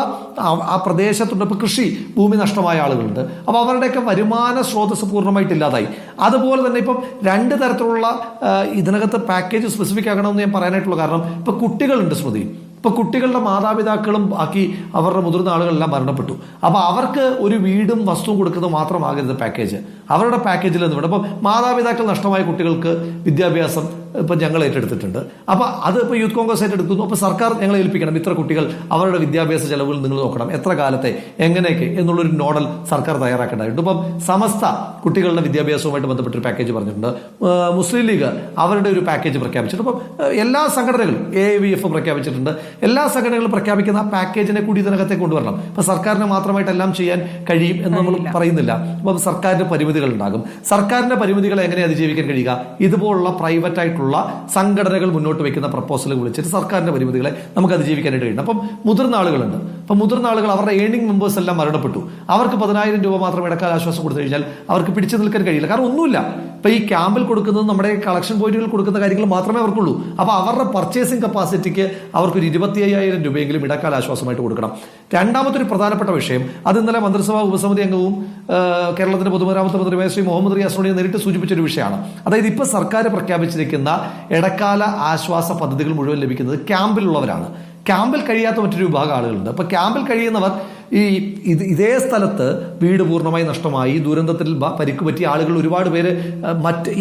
ആ പ്രദേശത്തുണ്ട്. ഇപ്പൊ കൃഷി ഭൂമി നഷ്ടമായ ആളുകളുണ്ട്. അപ്പൊ അവരുടെയൊക്കെ വരുമാന സ്രോതസ് പൂർണ്ണമായിട്ട് ഇല്ലാതായി. അതുപോലെ തന്നെ ഇപ്പം 2 തരത്തിലുള്ള ഇതിനകത്ത് പാക്കേജ് സ്പെസിഫിക് ആകണമെന്ന് ഞാൻ പറയാനായിട്ടുള്ള കാരണം, ഇപ്പൊ കുട്ടികളുണ്ട് സ്മൃതി. ഇപ്പൊ കുട്ടികളുടെ മാതാപിതാക്കളും ബാക്കി അവരുടെ മുതിർന്ന ആളുകളെല്ലാം മരണപ്പെട്ടു. അപ്പൊ അവർക്ക് ഒരു വീടും വസ്തുവും കൊടുക്കുന്നത് മാത്രമാകരുത് പാക്കേജ്. അവരുടെ പാക്കേജിൽ നിന്ന് വേണം. അപ്പം മാതാപിതാക്കൾ നഷ്ടമായ കുട്ടികൾക്ക് വിദ്യാഭ്യാസം ഇപ്പം ഞങ്ങൾ ഏറ്റെടുത്തിട്ടുണ്ട്. അപ്പം അത് ഇപ്പോൾ യൂത്ത് കോൺഗ്രസ് ഏറ്റെടുക്കുന്നു. അപ്പോൾ സർക്കാർ ഞങ്ങളെ ഏൽപ്പിക്കണം, ഇത്ര കുട്ടികൾ അവരുടെ വിദ്യാഭ്യാസ ചെലവുകൾ നിങ്ങൾ നോക്കണം, എത്ര കാലത്തെ എങ്ങനെയൊക്കെ എന്നുള്ളൊരു നോഡൽ സർക്കാർ തയ്യാറാക്കേണ്ടതായിട്ടുണ്ട്. ഇപ്പം സമസ്ത കുട്ടികളുടെ വിദ്യാഭ്യാസവുമായിട്ട് ബന്ധപ്പെട്ടൊരു പാക്കേജ് പറഞ്ഞിട്ടുണ്ട്. മുസ്ലിം ലീഗ് അവരുടെ ഒരു പാക്കേജ് പ്രഖ്യാപിച്ചിട്ടുണ്ട്. അപ്പം എല്ലാ സംഘടനകളും AIVF പ്രഖ്യാപിച്ചിട്ടുണ്ട്. എല്ലാ സംഘടനകളും പ്രഖ്യാപിക്കുന്ന ആ പാക്കേജിനെ കൂടി ഇതിനകത്തെ കൊണ്ടുവരണം. ഇപ്പം സർക്കാരിന് മാത്രമായിട്ട് എല്ലാം ചെയ്യാൻ കഴിയും എന്ന് നമ്മൾ പറയുന്നില്ല. അപ്പം സർക്കാരിന്റെ പരിമിതികൾ ഉണ്ടാകും. സർക്കാരിന്റെ പരിമിതികളെ എങ്ങനെ അതിജീവിക്കാൻ കഴിയുക? ഇതുപോലുള്ള പ്രൈവറ്റ് ആയിട്ടുള്ള സംഘടനകൾ മുന്നോട്ട് വെക്കുന്ന പ്രപ്പോസലുകൾ വിളിച്ചിട്ട് സർക്കാരിന്റെ പരിമിതികളെ നമുക്ക് അതിജീവിക്കാനായിട്ട് കഴിയണം. അപ്പം മുതിർന്ന ആളുകളുണ്ട്. അപ്പം മുതിർന്ന ആളുകൾ അവരുടെ ഏണിംഗ് മെമ്പേഴ്സ് എല്ലാം മരണപ്പെട്ടു. അവർക്ക് 10,000 രൂപ മാത്രം ഇടക്കാല ആശ്വാസം കൊടുത്തു കഴിഞ്ഞാൽ അവർക്ക് പിടിച്ചു നിൽക്കാൻ കഴിയില്ല. കാരണം ഒന്നുമില്ല. ഇപ്പൊ ഈ ക്യാമ്പിൽ കൊടുക്കുന്നത് നമ്മുടെ കളക്ഷൻ പോയിന്റുകൾ കൊടുക്കുന്ന കാര്യങ്ങൾ മാത്രമേ അവർക്കുള്ളൂ. അപ്പൊ അവരുടെ പർച്ചേസിംഗ് കപ്പാസിറ്റിക്ക് അവർക്കൊരു 25,000 രൂപയെങ്കിലും ഇടക്കാല ആശ്വാസമായിട്ട് കൊടുക്കണം. രണ്ടാമത്തെ ഒരു പ്രധാനപ്പെട്ട വിഷയം, അത് ഇന്നലെ മന്ത്രിസഭാ ഉപസമിതി അംഗവും കേരളത്തിന്റെ പൊതുമരാമത്ത് മന്ത്രിയുമായ ശ്രീ മുഹമ്മദ് റിയാസ് നേരിട്ട് സൂചിപ്പിച്ചൊരു വിഷയമാണ്. അതായത് ഇപ്പൊ സർക്കാർ പ്രഖ്യാപിച്ചിരിക്കുന്ന ഇടക്കാല ആശ്വാസ പദ്ധതികൾ മുഴുവൻ ലഭിക്കുന്നത് ക്യാമ്പിലുള്ളവരാണ്. ക്യാമ്പിൽ കഴിയാത്ത മറ്റൊരു വിഭാഗം ആളുകളുണ്ട്. അപ്പൊ ക്യാമ്പിൽ കഴിയുന്നവർ ഇതേ സ്ഥലത്ത് വീട് പൂർണ്ണമായി നഷ്ടമായി, ദുരന്തത്തിൽ പരിക്ക് പറ്റിയ ആളുകൾ ഒരുപാട് പേര്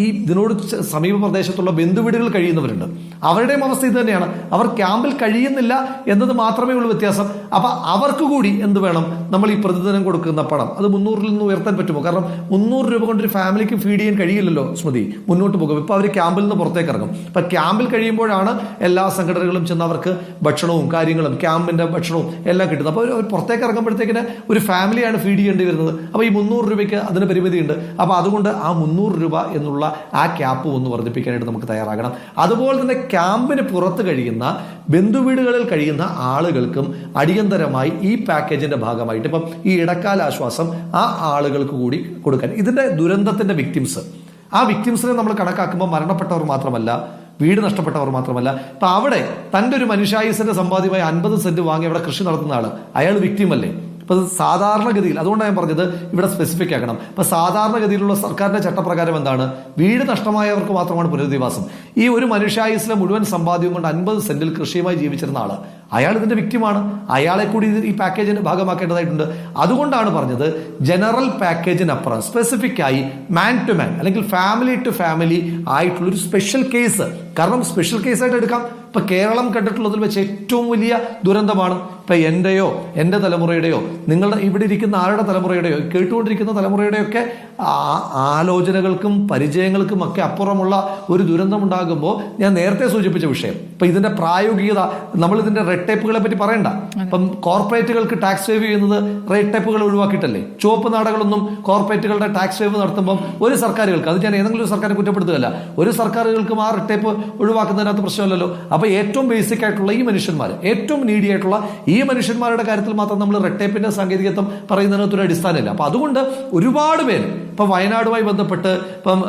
ഇതിനോട് സമീപ പ്രദേശത്തുള്ള ബന്ധുവീടുകൾ കഴിയുന്നവരുണ്ട്. അവരുടെയും അവസ്ഥ ഇത് തന്നെയാണ്. അവർ ക്യാമ്പിൽ കഴിയുന്നില്ല എന്നത് മാത്രമേ ഉള്ളൂ വ്യത്യാസം. അപ്പൊ അവർക്ക് കൂടി എന്ത് വേണം? നമ്മൾ ഈ പ്രതിദിനം കൊടുക്കുന്ന പണം അത് 300-ൽ നിന്ന് ഉയർത്താൻ പറ്റുമോ? കാരണം 300 രൂപ കൊണ്ട് ഒരു ഫാമിലിക്ക് ഫീഡ് ചെയ്യാൻ കഴിയില്ലല്ലോ സ്മൃതി, മുന്നോട്ട് പോകും. ഇപ്പൊ അവർ ക്യാമ്പിൽ നിന്ന് പുറത്തേക്ക് ഇറങ്ങും. ഇപ്പൊ ക്യാമ്പിൽ കഴിയുമ്പോഴാണ് എല്ലാ സംഘടനകളും ചെന്ന് അവർക്ക് ഭക്ഷണവും കാര്യങ്ങളും ക്യാമ്പിന്റെ ഭക്ഷണവും എല്ലാം കിട്ടുന്നത്. അപ്പോൾ പുറത്തേക്ക് ഇറങ്ങുമ്പോഴത്തേക്കിന് ഒരു ഫാമിലിയാണ് ഫീഡ് ചെയ്യേണ്ടി വരുന്നത്. അപ്പോൾ ഈ 300 രൂപയ്ക്ക് അതിന് പരിമിതിയുണ്ട്. അപ്പോൾ അതുകൊണ്ട് ആ 300 രൂപ എന്നുള്ള ആ ക്യാപ്പ് ഒന്ന് വർദ്ധിപ്പിക്കാനായിട്ട് നമുക്ക് തയ്യാറാകണം. അതുപോലെ തന്നെ ക്യാമ്പിന് പുറത്ത് കഴിയുന്ന ബന്ധുവീടുകളിൽ കഴിയുന്ന ആളുകൾക്കും അടിയന്തരമായി ഈ പാക്കേജിന്റെ ഭാഗമായിട്ട് ഇപ്പം ഈ ഇടക്കാല ആശ്വാസം ആ ആളുകൾക്ക് കൂടി കൊടുക്കാൻ. ഇതിന്റെ ദുരന്തത്തിന്റെ ആ വിക്ടിംസിനെ നമ്മൾ കണക്കാക്കുമ്പോൾ മരണപ്പെട്ടവർ മാത്രമല്ല, വീട് നഷ്ടപ്പെട്ടവർ മാത്രമല്ല, ഇപ്പൊ അവിടെ തന്റെ ഒരു മനുഷ്യായുസിന്റെ സമ്പാദ്യമായി 50 സെന്റ് വാങ്ങി അവിടെ കൃഷി നടത്തുന്ന ആള്, അയാൾ വിക്ടിം അല്ലേ? ഇപ്പൊ സാധാരണഗതിയിൽ, അതുകൊണ്ടാണ് ഞാൻ പറഞ്ഞത് ഇവിടെ സ്പെസിഫിക് ആക്കണം. ഇപ്പൊ സാധാരണഗതിയിലുള്ള സർക്കാരിന്റെ ചട്ടപ്രകാരം എന്താണ്? വീട് നഷ്ടമായവർക്ക് മാത്രമാണ് പുനരധിവാസം. ഈ ഒരു മനുഷ്യായുസിലെ മുഴുവൻ സമ്പാദ്യം കൊണ്ട് 50 സെന്റിൽ കൃഷിയുമായി ജീവിച്ചിരുന്ന ആള്, അയാൾ ഇതിന്റെ വിക്ടിമാണ്. അയാളെ കൂടി ഈ പാക്കേജിന്റെ ഭാഗമാക്കേണ്ടതായിട്ടുണ്ട്. അതുകൊണ്ടാണ് പറഞ്ഞത് ജനറൽ പാക്കേജിനപ്പുറം സ്പെസിഫിക് ആയി മാൻ ടു മാൻ അല്ലെങ്കിൽ ഫാമിലി ടു ഫാമിലി ആയിട്ടുള്ള ഒരു സ്പെഷ്യൽ കേസ്. കാരണം സ്പെഷ്യൽ കേസായിട്ട് എടുക്കാം. ഇപ്പൊ കേരളം കണ്ടിട്ടുള്ളതിൽ വെച്ച് ഏറ്റവും വലിയ ദുരന്തമാണ്. ഇപ്പൊ എന്റെയോ എന്റെ തലമുറയുടെയോ നിങ്ങളുടെ ഇവിടെ ഇരിക്കുന്ന ആരുടെ തലമുറയുടെയോ കേട്ടുകൊണ്ടിരിക്കുന്ന തലമുറയുടെയോ ഒക്കെ ആലോചനകൾക്കും പരിചയങ്ങൾക്കും ഒക്കെ അപ്പുറമുള്ള ഒരു ദുരന്തം ഉണ്ടാകുമ്പോൾ ഞാൻ നേരത്തെ സൂചിപ്പിച്ച വിഷയം, ഇപ്പൊ ഇതിന്റെ പ്രായോഗികത, നമ്മൾ ഇതിന്റെ റെഡ് ടേപ്പുകളെ പറ്റി പറയണ്ട. ഇപ്പം കോർപ്പറേറ്റുകൾക്ക് ടാക്സ് സേവ് ചെയ്യുന്നത് റെഡ് ടേപ്പുകൾ ഒഴിവാക്കിയിട്ടല്ലേ? ചുവപ്പ് നാടകളൊന്നും കോർപ്പറേറ്റുകളുടെ ടാക്സ് സേവ് നടത്തുമ്പോൾ ഒരു സർക്കാരുകൾക്ക്, അത് ഞാൻ ഏതെങ്കിലും ഒരു സർക്കാരിനെ കുറ്റപ്പെടുത്തുകയല്ല, ഒരു സർക്കാരുകൾക്കും ആ റെഡ് ടേപ്പ് ഒഴിവാക്കുന്നതിനകത്ത് പ്രശ്നമില്ലല്ലോ. അപ്പൊ ഏറ്റവും ബേസിക് ആയിട്ടുള്ള ഈ മനുഷ്യന്മാർ, ഏറ്റവും നീഡി ആയിട്ടുള്ള ഈ ഈ മനുഷ്യന്മാരുടെ കാര്യത്തിൽ മാത്രം നമ്മൾ റെഡ് സാങ്കേതികത്വം പറയുന്നതിനകത്തൊരു അടിസ്ഥാനമില്ല. അപ്പൊ അതുകൊണ്ട് ഒരുപാട് പേര് ഇപ്പം വയനാടുമായി ബന്ധപ്പെട്ട് ഇപ്പം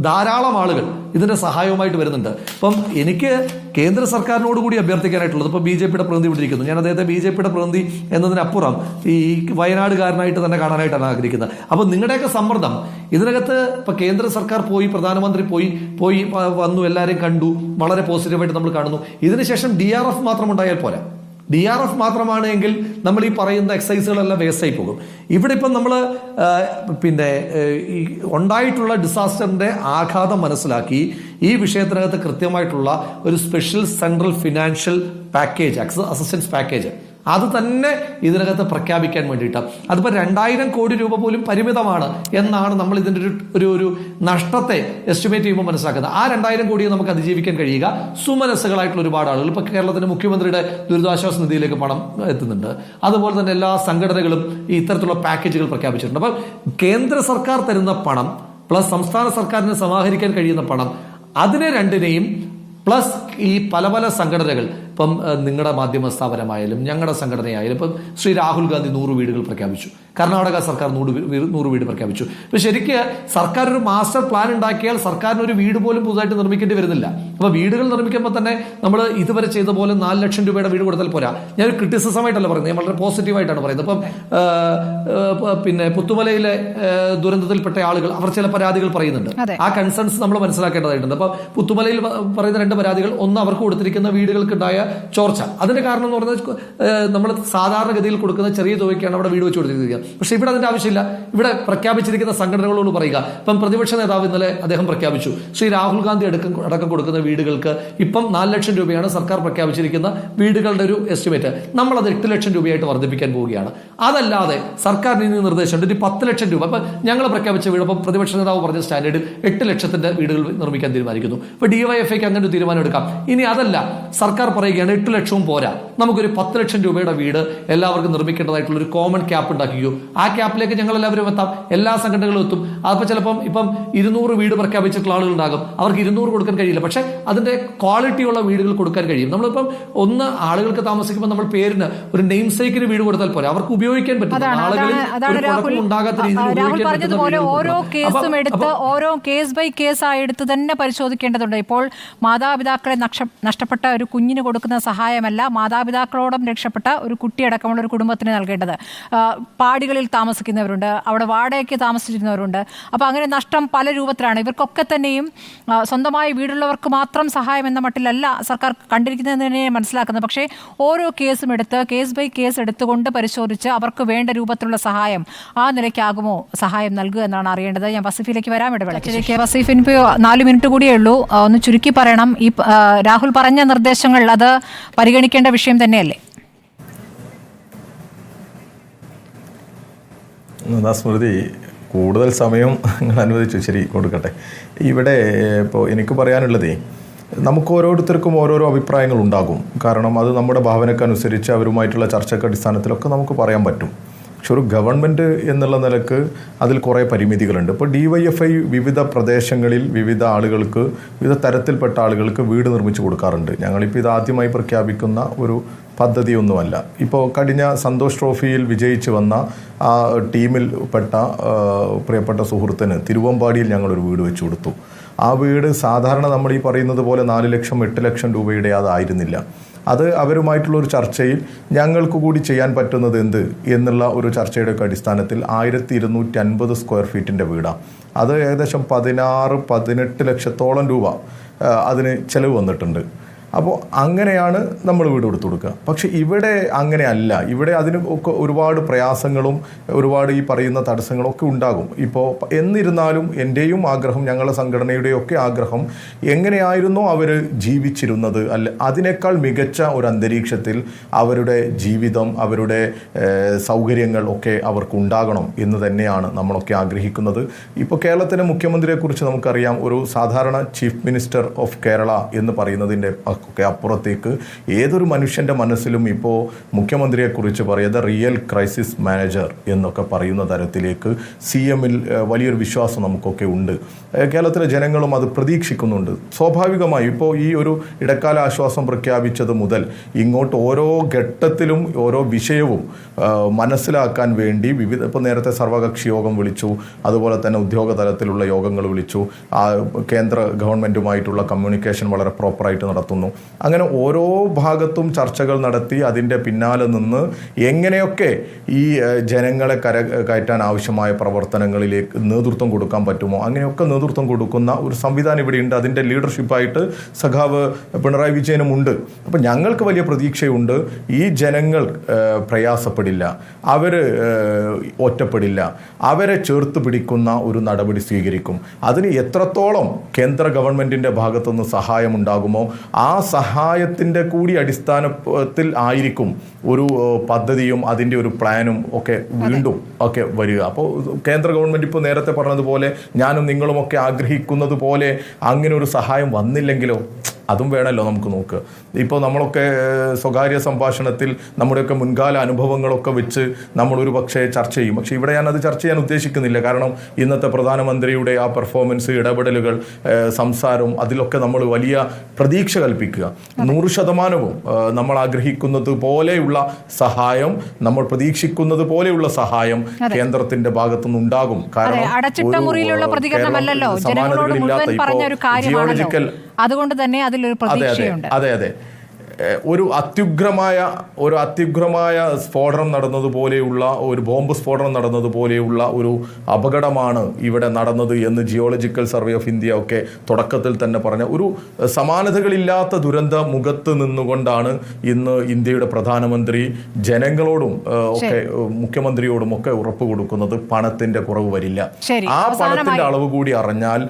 ധാരാളം ആളുകൾ ഇതിന്റെ സഹായവുമായിട്ട് വരുന്നുണ്ട്. ഇപ്പം എനിക്ക് കേന്ദ്ര സർക്കാരിനോട് കൂടി അഭ്യർത്ഥിക്കാനായിട്ടുള്ളത്, ഇപ്പൊ BJP പ്രതിനിധി വിട്ടിരിക്കുന്നു, ഞാൻ അദ്ദേഹത്തെ BJP പ്രതിനിധി എന്നതിനപ്പുറം ഈ വയനാടുകാരനായിട്ട് തന്നെ കാണാനായിട്ടാണ് ആഗ്രഹിക്കുന്നത്. അപ്പൊ നിങ്ങളുടെയൊക്കെ സമ്മർദ്ദം ഇതിനകത്ത് ഇപ്പൊ കേന്ദ്ര സർക്കാർ പോയി, പ്രധാനമന്ത്രി പോയി വന്നു, എല്ലാവരെയും കണ്ടു, വളരെ പോസിറ്റീവായിട്ട് നമ്മൾ കാണുന്നു. ഇതിനുശേഷം DRF മാത്രം ഉണ്ടായാൽ പോരാ. DRF മാത്രമാണ് എങ്കിൽ നമ്മൾ ഈ പറയുന്ന എക്സസൈസുകളെല്ലാം വേസ്റ്റായി പോകും. ഇവിടെ ഇപ്പം നമ്മൾ ഈ ഉണ്ടായിട്ടുള്ള ഡിസാസ്റ്ററിന്റെ ആഘാതം മനസ്സിലാക്കി ഈ വിഷയത്തിനകത്ത് കൃത്യമായിട്ടുള്ള ഒരു special central financial package, assistance package അത് തന്നെ ഇതിനകത്ത് പ്രഖ്യാപിക്കാൻ വേണ്ടിയിട്ടാണ്. അതിപ്പോൾ 2000 കോടി രൂപ പോലും പരിമിതമാണ് എന്നാണ് നമ്മൾ ഇതിൻ്റെ ഒരു നഷ്ടത്തെ എസ്റ്റിമേറ്റ് ചെയ്യുമ്പോൾ മനസ്സിലാക്കുന്നത്. ആ 2000 കോടിയെ നമുക്ക് അതിജീവിക്കാൻ കഴിയുക സുമനസ്സുകളായിട്ടുള്ള ഒരുപാട് ആളുകൾ. ഇപ്പോൾ കേരളത്തിന്റെ മുഖ്യമന്ത്രിയുടെ ദുരിതാശ്വാസ നിധിയിലേക്ക് പണം എത്തുന്നുണ്ട്. അതുപോലെ തന്നെ എല്ലാ സംഘടനകളും ഈ ഇത്തരത്തിലുള്ള പാക്കേജുകൾ പ്രഖ്യാപിച്ചിട്ടുണ്ട്. അപ്പം കേന്ദ്ര സർക്കാർ തരുന്ന പണം പ്ലസ് സംസ്ഥാന സർക്കാരിന് സമാഹരിക്കാൻ കഴിയുന്ന പണം, അതിനെ രണ്ടിനെയും പ്ലസ് ഈ പല സംഘടനകൾ, ഇപ്പം നിങ്ങളുടെ മാധ്യമ സ്ഥാപനമായാലും ഞങ്ങളുടെ സംഘടനയായാലും, ഇപ്പം ശ്രീ രാഹുൽ ഗാന്ധി 100 വീടുകൾ പ്രഖ്യാപിച്ചു, കർണാടക സർക്കാർ 100 വീട് പ്രഖ്യാപിച്ചു. ഇപ്പൊ ശരിക്ക് സർക്കാർ ഒരു മാസ്റ്റർ പ്ലാൻ ഉണ്ടാക്കിയാൽ സർക്കാരിന് ഒരു വീട് പോലും പുതുതായിട്ട് നിർമ്മിക്കേണ്ടി വരുന്നില്ല. അപ്പൊ വീടുകൾ നിർമ്മിക്കുമ്പോൾ തന്നെ നമ്മൾ ഇതുവരെ ചെയ്ത പോലെ 4 ലക്ഷം രൂപയുടെ വീട് കൊടുത്താൽ പോരാ. ഞാനൊരു ക്രിറ്റിസിസമായിട്ടല്ല പറയുന്നത്, ഞാൻ വളരെ പോസിറ്റീവായിട്ടാണ് പറയുന്നത്. ഇപ്പം പുത്തുമലയിലെ ദുരന്തത്തിൽപ്പെട്ട ആളുകൾ അവർ ചില പരാതികൾ പറയുന്നുണ്ട്. ആ കൺസേൺസ് നമ്മൾ മനസ്സിലാക്കേണ്ടതായിട്ടുണ്ട്. അപ്പൊ പുത്തുമലയിൽ പറയുന്ന 2 പരാതികൾ, ഒന്ന് അവർക്ക് കൊടുത്തിരിക്കുന്ന വീടുകൾക്കുണ്ടായ ചോർച്ച. അതിന്റെ കാരണം എന്ന് പറയുന്നത് നമ്മൾ സാധാരണഗതിയിൽ കൊടുക്കുന്ന ചെറിയ തുകയ്ക്കാണ് അവിടെ വീട് വെച്ച് കൊടുത്തിരിക്കുക. പക്ഷെ ഇവിടെ അതിന്റെ ആവശ്യമില്ല. ഇവിടെ പ്രഖ്യാപിച്ചിരിക്കുന്ന സംഘടനകളോട് പറയുക. ഇപ്പം പ്രതിപക്ഷ നേതാവ് ഇന്നലെ അദ്ദേഹം പ്രഖ്യാപിച്ചു, ശ്രീ രാഹുൽ ഗാന്ധി അടക്കം കൊടുക്കുന്ന വീടുകൾക്ക് ഇപ്പം 4 ലക്ഷം രൂപയാണ് സർക്കാർ പ്രഖ്യാപിച്ചിരിക്കുന്ന വീടുകളുടെ ഒരു എസ്റ്റിമേറ്റ്. നമ്മളത് 8 ലക്ഷം രൂപയായിട്ട് വർദ്ധിപ്പിക്കാൻ പോവുകയാണ്. അതല്ലാതെ സർക്കാരിന് ഇനി നിർദ്ദേശമുണ്ട് ഒരു 10 ലക്ഷം രൂപ. അപ്പൊ ഞങ്ങൾ പ്രഖ്യാപിച്ച വീട്, അപ്പം പ്രതിപക്ഷ നേതാവ് പറഞ്ഞ സ്റ്റാൻഡേർഡിൽ 8 ലക്ഷത്തിന്റെ വീടുകൾ നിർമ്മിക്കാൻ തീരുമാനിക്കുന്നു. ഇപ്പൊ DYFIക്ക് അങ്ങനെ ഒരു തീരുമാനം എടുക്കാം. ഇനി അതല്ല, സർക്കാർ പറയുകയാണ് 8 ലക്ഷവും പോരാ, നമുക്കൊരു 10 ലക്ഷം രൂപയുടെ വീട് എല്ലാവർക്കും നിർമ്മിക്കേണ്ടതായിട്ടുള്ള ഒരു കോമൺ ക്യാപ്പ് ഉണ്ടാക്കുകയോ, ആ ക്യാപ്പിലേക്ക് ഞങ്ങൾ എല്ലാവരും എത്താം, എല്ലാ സംഘടനകളും എത്തും. അപ്പോൾ ചിലപ്പം ഇപ്പം 200 വീട് പ്രഖ്യാപിച്ചിട്ടുള്ള ആളുകളുണ്ടാകും, അവർക്ക് 200 കൊടുക്കാൻ കഴിയില്ല. പക്ഷെ അതിന്റെ ക്വാളിറ്റിയുള്ള വീടുകൾ കൊടുക്കാൻ കഴിയും. നമ്മളിപ്പം ആളുകൾക്ക് താമസിക്കുമ്പോൾ നമ്മൾ പേരിന് ഒരു നെയിം സേക്കിന് വീട് കൊടുത്താൽ പോരാ, അവർക്ക് ഉപയോഗിക്കാൻ പറ്റും. ഉണ്ടാകാത്ത രീതിയിൽ ഓരോ കേസ് ബൈ കേസ് ആയി എടുത്ത് തന്നെ പരിശോധിക്കേണ്ടതുണ്ട്. ഇപ്പോൾ മാതാപിതാക്കളെ നഷ്ടപ്പെട്ട ഒരു കുഞ്ഞിന് കൊടുക്കുന്ന സഹായമല്ല, മാതാപിതാക്കളോടും രക്ഷപ്പെട്ട ഒരു കുട്ടിയടക്കമുള്ള ഒരു കുടുംബത്തിന് നൽകേണ്ടത്. പാടികളിൽ താമസിക്കുന്നവരുണ്ട്, അവിടെ വാടകയ്ക്ക് താമസിച്ചിരുന്നവരുണ്ട്. അപ്പോൾ അങ്ങനെ നഷ്ടം പല രൂപത്തിലാണ്. ഇവർക്കൊക്കെ തന്നെയും സ്വന്തമായി വീടുള്ളവർക്ക് മാത്രം സഹായം എന്ന മട്ടിലല്ല സർക്കാർ കണ്ടിരിക്കുന്നതിനെ മനസ്സിലാക്കുന്നത്. പക്ഷേ ഓരോ കേസും എടുത്ത് കേസ് ബൈ കേസ് എടുത്തുകൊണ്ട് പരിശോധിച്ച് അവർക്ക് വേണ്ട രൂപത്തിലുള്ള സഹായം ആ നിലയ്ക്കാകുമോ സഹായം നൽകുക എന്നാണ് അറിയേണ്ടത്. ഞാൻ വസീഫിലേക്ക് വരാം. ഇടവേളയ്ക്ക് വസീഫിന് ഇപ്പോൾ 4 മിനിറ്റ് കൂടിയേ ഉള്ളൂ. ഒന്ന് ചുരുക്കി പറയണം, ഈ രാഹുൽ പറഞ്ഞ നിർദ്ദേശങ്ങൾ അത് പരിഗണിക്കേണ്ട വിഷയം തന്നെയല്ലേ? സ്മൃതി, കൂടുതൽ സമയം നിങ്ങൾ അനുവദിച്ചു, ശരി, കൊടുക്കട്ടെ. ഇവിടെ ഇപ്പോൾ എനിക്ക് പറയാനുള്ളതേ, നമുക്ക് ഓരോരുത്തർക്കും ഓരോരോ അഭിപ്രായങ്ങൾ ഉണ്ടാകും. കാരണം അത് നമ്മുടെ ഭാവനക്കനുസരിച്ച് അവരുമായിട്ടുള്ള ചർച്ചയ്ക്ക് അടിസ്ഥാനത്തിലൊക്കെ നമുക്ക് പറയാൻ പറ്റും. പക്ഷെ ഒരു ഗവൺമെൻറ് എന്നുള്ള നിലക്ക് അതിൽ കുറേ പരിമിതികളുണ്ട്. ഇപ്പോൾ DYFI വിവിധ പ്രദേശങ്ങളിൽ വിവിധ ആളുകൾക്ക്, വിവിധ തരത്തിൽപ്പെട്ട ആളുകൾക്ക് വീട് നിർമ്മിച്ച് കൊടുക്കാറുണ്ട്. ഞങ്ങളിപ്പോൾ ഇത് ആദ്യമായി പ്രഖ്യാപിക്കുന്ന ഒരു പദ്ധതിയൊന്നുമല്ല. ഇപ്പോൾ കഴിഞ്ഞ സന്തോഷ് ട്രോഫിയിൽ വിജയിച്ച് വന്ന ആ ടീമിൽ പെട്ട പ്രിയപ്പെട്ട സുഹൃത്തിന് തിരുവമ്പാടിയിൽ ഞങ്ങളൊരു വീട് വെച്ച് കൊടുത്തു. ആ വീട് സാധാരണ നമ്മൾ ഈ പറയുന്നത് പോലെ 4 ലക്ഷം 8 ലക്ഷം രൂപയുടെ അതായിരുന്നില്ല. അത് അവരുമായിട്ടുള്ളൊരു ചർച്ചയിൽ ഞങ്ങൾക്ക് കൂടി ചെയ്യാൻ പറ്റുന്നത് എന്ത് എന്നുള്ള ഒരു ചർച്ചയുടെ അടിസ്ഥാനത്തിൽ 1250 സ്ക്വയർ ഫീറ്റിൻ്റെ വീടാണ്. അത് ഏകദേശം 16-18 ലക്ഷത്തോളം രൂപ അതിന് ചിലവ് വന്നിട്ടുണ്ട്. അപ്പോൾ അങ്ങനെയാണ് നമ്മൾ വീട് കൊടുത്തു കൊടുക്കുക. പക്ഷെ ഇവിടെ അങ്ങനെയല്ല. ഇവിടെ അതിന് ഒക്കെ ഒരുപാട് പ്രയാസങ്ങളും ഒരുപാട് ഈ പറയുന്ന തടസ്സങ്ങളും ഒക്കെ ഉണ്ടാകും. ഇപ്പോൾ എന്നിരുന്നാലും എൻ്റെയും ആഗ്രഹം, ഞങ്ങളുടെ സംഘടനയുടെയും ഒക്കെ ആഗ്രഹം, എങ്ങനെയായിരുന്നോ അവർ ജീവിച്ചിരുന്നത് അല്ല അതിനേക്കാൾ മികച്ച ഒരു അന്തരീക്ഷത്തിൽ അവരുടെ ജീവിതം, അവരുടെ സൗകര്യങ്ങൾ ഒക്കെ അവർക്കുണ്ടാകണം എന്ന് തന്നെയാണ് നമ്മളൊക്കെ ആഗ്രഹിക്കുന്നത്. ഇപ്പോൾ കേരളത്തിലെ മുഖ്യമന്ത്രിയെക്കുറിച്ച് നമുക്കറിയാം, ഒരു സാധാരണ ചീഫ് മിനിസ്റ്റർ ഓഫ് കേരള എന്ന് പറയുന്നതിൻ്റെ ഒക്കെ അപ്പുറത്തേക്ക് ഏതൊരു മനുഷ്യൻ്റെ മനസ്സിലും ഇപ്പോൾ മുഖ്യമന്ത്രിയെക്കുറിച്ച് പറയുക റിയൽ ക്രൈസിസ് മാനേജർ എന്നൊക്കെ പറയുന്ന തരത്തിലേക്ക് CMൽ വലിയൊരു വിശ്വാസം നമുക്കൊക്കെ ഉണ്ട്. കേരളത്തിലെ ജനങ്ങളും അത് പ്രതീക്ഷിക്കുന്നുണ്ട്. സ്വാഭാവികമായും ഇപ്പോൾ ഈ ഒരു ഇടക്കാല ആശ്വാസം പ്രഖ്യാപിച്ചത് മുതൽ ഇങ്ങോട്ട് ഓരോ ഘട്ടത്തിലും ഓരോ വിഷയവും മനസ്സിലാക്കാൻ വേണ്ടി ഇപ്പോൾ നേരത്തെ സർവകക്ഷി യോഗം വിളിച്ചു, അതുപോലെ തന്നെ ഉദ്യോഗ തലത്തിലുള്ള യോഗങ്ങൾ വിളിച്ചു, കേന്ദ്ര ഗവൺമെൻറ്റുമായിട്ടുള്ള കമ്മ്യൂണിക്കേഷൻ വളരെ പ്രോപ്പറായിട്ട് നടത്തുന്നു. അങ്ങനെ ഓരോ ഭാഗത്തും ചർച്ചകൾ നടത്തി അതിൻ്റെ പിന്നാലെ നിന്ന് എങ്ങനെയൊക്കെ ഈ ജനങ്ങളെ കയറ്റാൻ ആവശ്യമായ പ്രവർത്തനങ്ങളിലേക്ക് നേതൃത്വം കൊടുക്കാൻ പറ്റുമോ അങ്ങനെയൊക്കെ നേതൃത്വം കൊടുക്കുന്ന ഒരു സംവിധാനം ഇവിടെയുണ്ട്. അതിൻ്റെ ലീഡർഷിപ്പായിട്ട് സഖാവ് പിണറായി വിജയനും ഉണ്ട്. അപ്പം ഞങ്ങൾക്ക് വലിയ പ്രതീക്ഷയുണ്ട്. ഈ ജനങ്ങൾ പ്രയാസപ്പെടില്ല, അവർ ഒറ്റപ്പെടില്ല, അവരെ ചേർത്ത് പിടിക്കുന്ന ഒരു നടപടി സ്വീകരിക്കും. അതിന് എത്രത്തോളം കേന്ദ്ര ഗവൺമെൻറ്റിൻ്റെ ഭാഗത്തുനിന്ന് സഹായം ഉണ്ടാകുമോ ആ സഹായത്തിൻ്റെ കൂടി അടിസ്ഥാനത്തിൽ ആയിരിക്കും ഒരു പദ്ധതിയും അതിൻ്റെ ഒരു പ്ലാനും ഒക്കെ വീണ്ടും ഒക്കെ വരിക. അപ്പോൾ കേന്ദ്ര ഗവൺമെൻറ് ഇപ്പോൾ നേരത്തെ പറഞ്ഞതുപോലെ ഞാനും നിങ്ങളുമൊക്കെ ആഗ്രഹിക്കുന്നത് പോലെ അങ്ങനെ ഒരു സഹായം വന്നില്ലെങ്കിലോ അതും വേണമല്ലോ നമുക്ക് നോക്ക്. ഇപ്പോൾ നമ്മളൊക്കെ സ്വകാര്യ സംഭാഷണത്തിൽ നമ്മുടെയൊക്കെ മുൻകാല അനുഭവങ്ങളൊക്കെ വെച്ച് നമ്മളൊരു പക്ഷേ ചർച്ച ചെയ്യും. പക്ഷേ ഇവിടെ ഞാനത് ചർച്ച ചെയ്യാൻ ഉദ്ദേശിക്കുന്നില്ല. കാരണം ഇന്നത്തെ പ്രധാനമന്ത്രിയുടെ ആ പെർഫോമൻസ്, ഇടപെടലുകൾ, സംസാരം, അതിലൊക്കെ നമ്മൾ വലിയ പ്രതീക്ഷ കൽപ്പിക്കുക. 100% നമ്മൾ ആഗ്രഹിക്കുന്നത് പോലെയുള്ള സഹായം, നമ്മൾ പ്രതീക്ഷിക്കുന്നത് പോലെയുള്ള സഹായം കേന്ദ്രത്തിന്റെ ഭാഗത്തുനിന്ന് ഉണ്ടാകും. കാരണം സമാനതകളില്ലാത്ത ഇപ്പോൾ ജിയോളജിക്കൽ, അതുകൊണ്ട് തന്നെ അതിലൊരു പ്രതീക്ഷയുണ്ട്. അതെ ഒരു അത്യുഗ്രമായ സ്ഫോടനം നടന്നതുപോലെയുള്ള ഒരു ബോംബ് സ്ഫോടനം നടന്നതുപോലെയുള്ള ഒരു അപകടമാണ് ഇവിടെ നടന്നത് എന്ന് ജിയോളജിക്കൽ സർവേ ഓഫ് ഇന്ത്യ ഒക്കെ തുടക്കത്തിൽ തന്നെ പറഞ്ഞ ഒരു സമാനതകളില്ലാത്ത ദുരന്ത മുഖത്ത് നിന്നുകൊണ്ടാണ് ഇന്ന് ഇന്ത്യയുടെ പ്രധാനമന്ത്രി ജനങ്ങളോടും ഒക്കെ മുഖ്യമന്ത്രിയോടും ഒക്കെ ഉറപ്പ് കൊടുക്കുന്നത് പണത്തിന്റെ കുറവ് വരില്ല. ആ പണത്തിന്റെ അളവ് കൂടി അറിഞ്ഞാൽ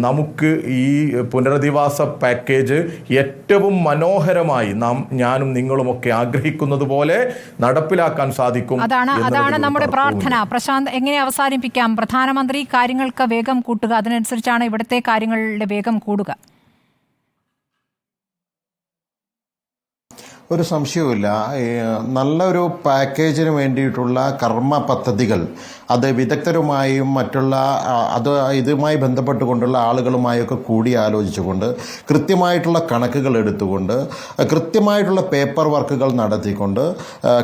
നമുക്ക് ഈ പുനരധിവാസ പാക്കേജ് ഏറ്റവും മനോഹരമായി ഞാനും നിങ്ങളുമൊക്കെ ആഗ്രഹിക്കുന്നത് പോലെ നടപ്പിലാക്കാൻ സാധിക്കും. അതാണ് നമ്മുടെ പ്രാർത്ഥന. പ്രശാന്ത്, എങ്ങനെ അവസാനിപ്പിക്കാം? പ്രധാനമന്ത്രി കാര്യങ്ങൾക്ക് വേഗം കൂട്ടുക, അതിനനുസരിച്ചാണ് ഇവിടുത്തെ കാര്യങ്ങളുടെ വേഗം കൂടുക. ഒരു സംശയവുമില്ല. നല്ലൊരു പാക്കേജിന് വേണ്ടിയിട്ടുള്ള കർമ്മ പദ്ധതികൾ അത് വിദഗ്ധരുമായും മറ്റുള്ള ഇതുമായി ബന്ധപ്പെട്ടുകൊണ്ടുള്ള ആളുകളുമായൊക്കെ കൂടി ആലോചിച്ചുകൊണ്ട് കൃത്യമായിട്ടുള്ള കണക്കുകൾ എടുത്തുകൊണ്ട് കൃത്യമായിട്ടുള്ള പേപ്പർ വർക്കുകൾ നടത്തിക്കൊണ്ട്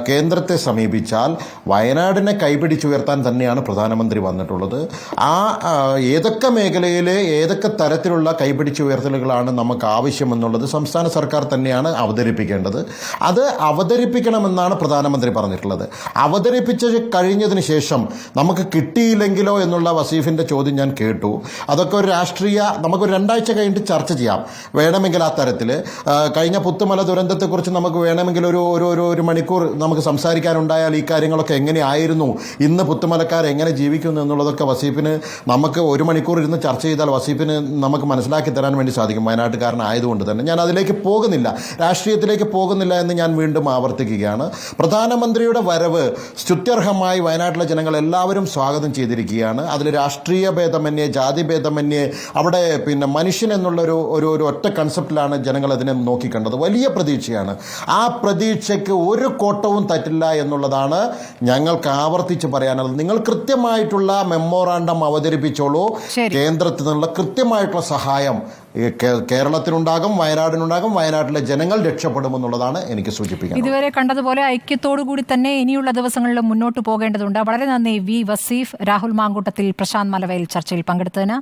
കേന്ദ്രത്തെ സമീപിച്ചാൽ വയനാടിനെ കൈപിടിച്ചുയർത്താൻ തന്നെയാണ് പ്രധാനമന്ത്രി വന്നിട്ടുള്ളത്. ഏതൊക്കെ മേഖലയിൽ ഏതൊക്കെ തരത്തിലുള്ള കൈപിടിച്ചുയർത്തലുകളാണ് നമുക്ക് ആവശ്യമെന്നുള്ളത് സംസ്ഥാന സർക്കാർ തന്നെയാണ് അവതരിപ്പിക്കേണ്ടത്. അത് അവതരിപ്പിക്കണമെന്നാണ് പ്രധാനമന്ത്രി പറഞ്ഞിട്ടുള്ളത്. അവതരിപ്പിച്ച് കഴിഞ്ഞതിന് ശേഷം നമുക്ക് കിട്ടിയില്ലെങ്കിലോ എന്നുള്ള വസീഫിൻ്റെ ചോദ്യം ഞാൻ കേട്ടു. അതൊക്കെ ഒരു നമുക്കൊരു 2 ആഴ്ച കഴിഞ്ഞിട്ട് ചർച്ച ചെയ്യാം വേണമെങ്കിൽ. ആ തരത്തിൽ കഴിഞ്ഞ പുത്തുമല ദുരന്തത്തെക്കുറിച്ച് നമുക്ക് വേണമെങ്കിൽ ഒരു മണിക്കൂർ നമുക്ക് സംസാരിക്കാനുണ്ടായാൽ ഈ കാര്യങ്ങളൊക്കെ എങ്ങനെയായിരുന്നു, ഇന്ന് പുത്തുമലക്കാർ എങ്ങനെ ജീവിക്കുന്നു എന്നുള്ളതൊക്കെ വസീഫിന് നമുക്ക് 1 മണിക്കൂർ ഇരുന്ന് ചർച്ച ചെയ്താൽ വസീഫിന് നമുക്ക് മനസ്സിലാക്കി തരാൻ വേണ്ടി സാധിക്കും. വയനാട്ടുകാരനായതുകൊണ്ട് തന്നെ ഞാൻ അതിലേക്ക് പോകുന്നില്ല, രാഷ്ട്രീയത്തിലേക്ക് പോകുന്നില്ല എന്ന് ഞാൻ വീണ്ടും ആവർത്തിക്കുകയാണ്. പ്രധാനമന്ത്രിയുടെ വരവ് സ്തുത്യർഹമായി വയനാട്ടിലെ ജനങ്ങൾ എല്ലാവരും സ്വാഗതം ചെയ്തിരിക്കുകയാണ്. അതിൽ രാഷ്ട്രീയ ഭേദമന്യേ, ജാതി ഭേദമന്യേ, അവിടെ മനുഷ്യൻ എന്നുള്ള ഒരു ഒറ്റ കൺസെപ്റ്റിലാണ് ജനങ്ങൾ അതിനെ നോക്കിക്കണ്ടത്. വലിയ പ്രതീക്ഷയാണ്. ആ പ്രതീക്ഷയ്ക്ക് ഒരു കോട്ടവും തറ്റില്ല എന്നുള്ളതാണ് ഞങ്ങൾക്ക് ആവർത്തിച്ച് പറയാനുള്ളത്. നിങ്ങൾ കൃത്യമായിട്ടുള്ള മെമ്മോറാണ്ടം അവതരിപ്പിച്ചോളൂ. കേന്ദ്രത്തിൽ നിന്നുള്ള കൃത്യമായിട്ടുള്ള സഹായം കേരളത്തിനുണ്ടാകും, വയനാടിനുണ്ടാകും, വയനാട്ടിലെ ജനങ്ങൾ രക്ഷപ്പെടുമെന്നുള്ളതാണ് എനിക്ക് സൂചിപ്പിക്കുന്നത്. ഇതുവരെ കണ്ടതുപോലെ ഐക്യത്തോടു കൂടി തന്നെ ഇനിയുള്ള ദിവസങ്ങളിൽ മുന്നോട്ട് പോകേണ്ടതുണ്ട്. വളരെ നന്ദി വി വസീഫ്, രാഹുൽ മാങ്കൂട്ടത്തിൽ, പ്രശാന്ത് മലവയൽ ചർച്ചയിൽ പങ്കെടുത്തതിന്.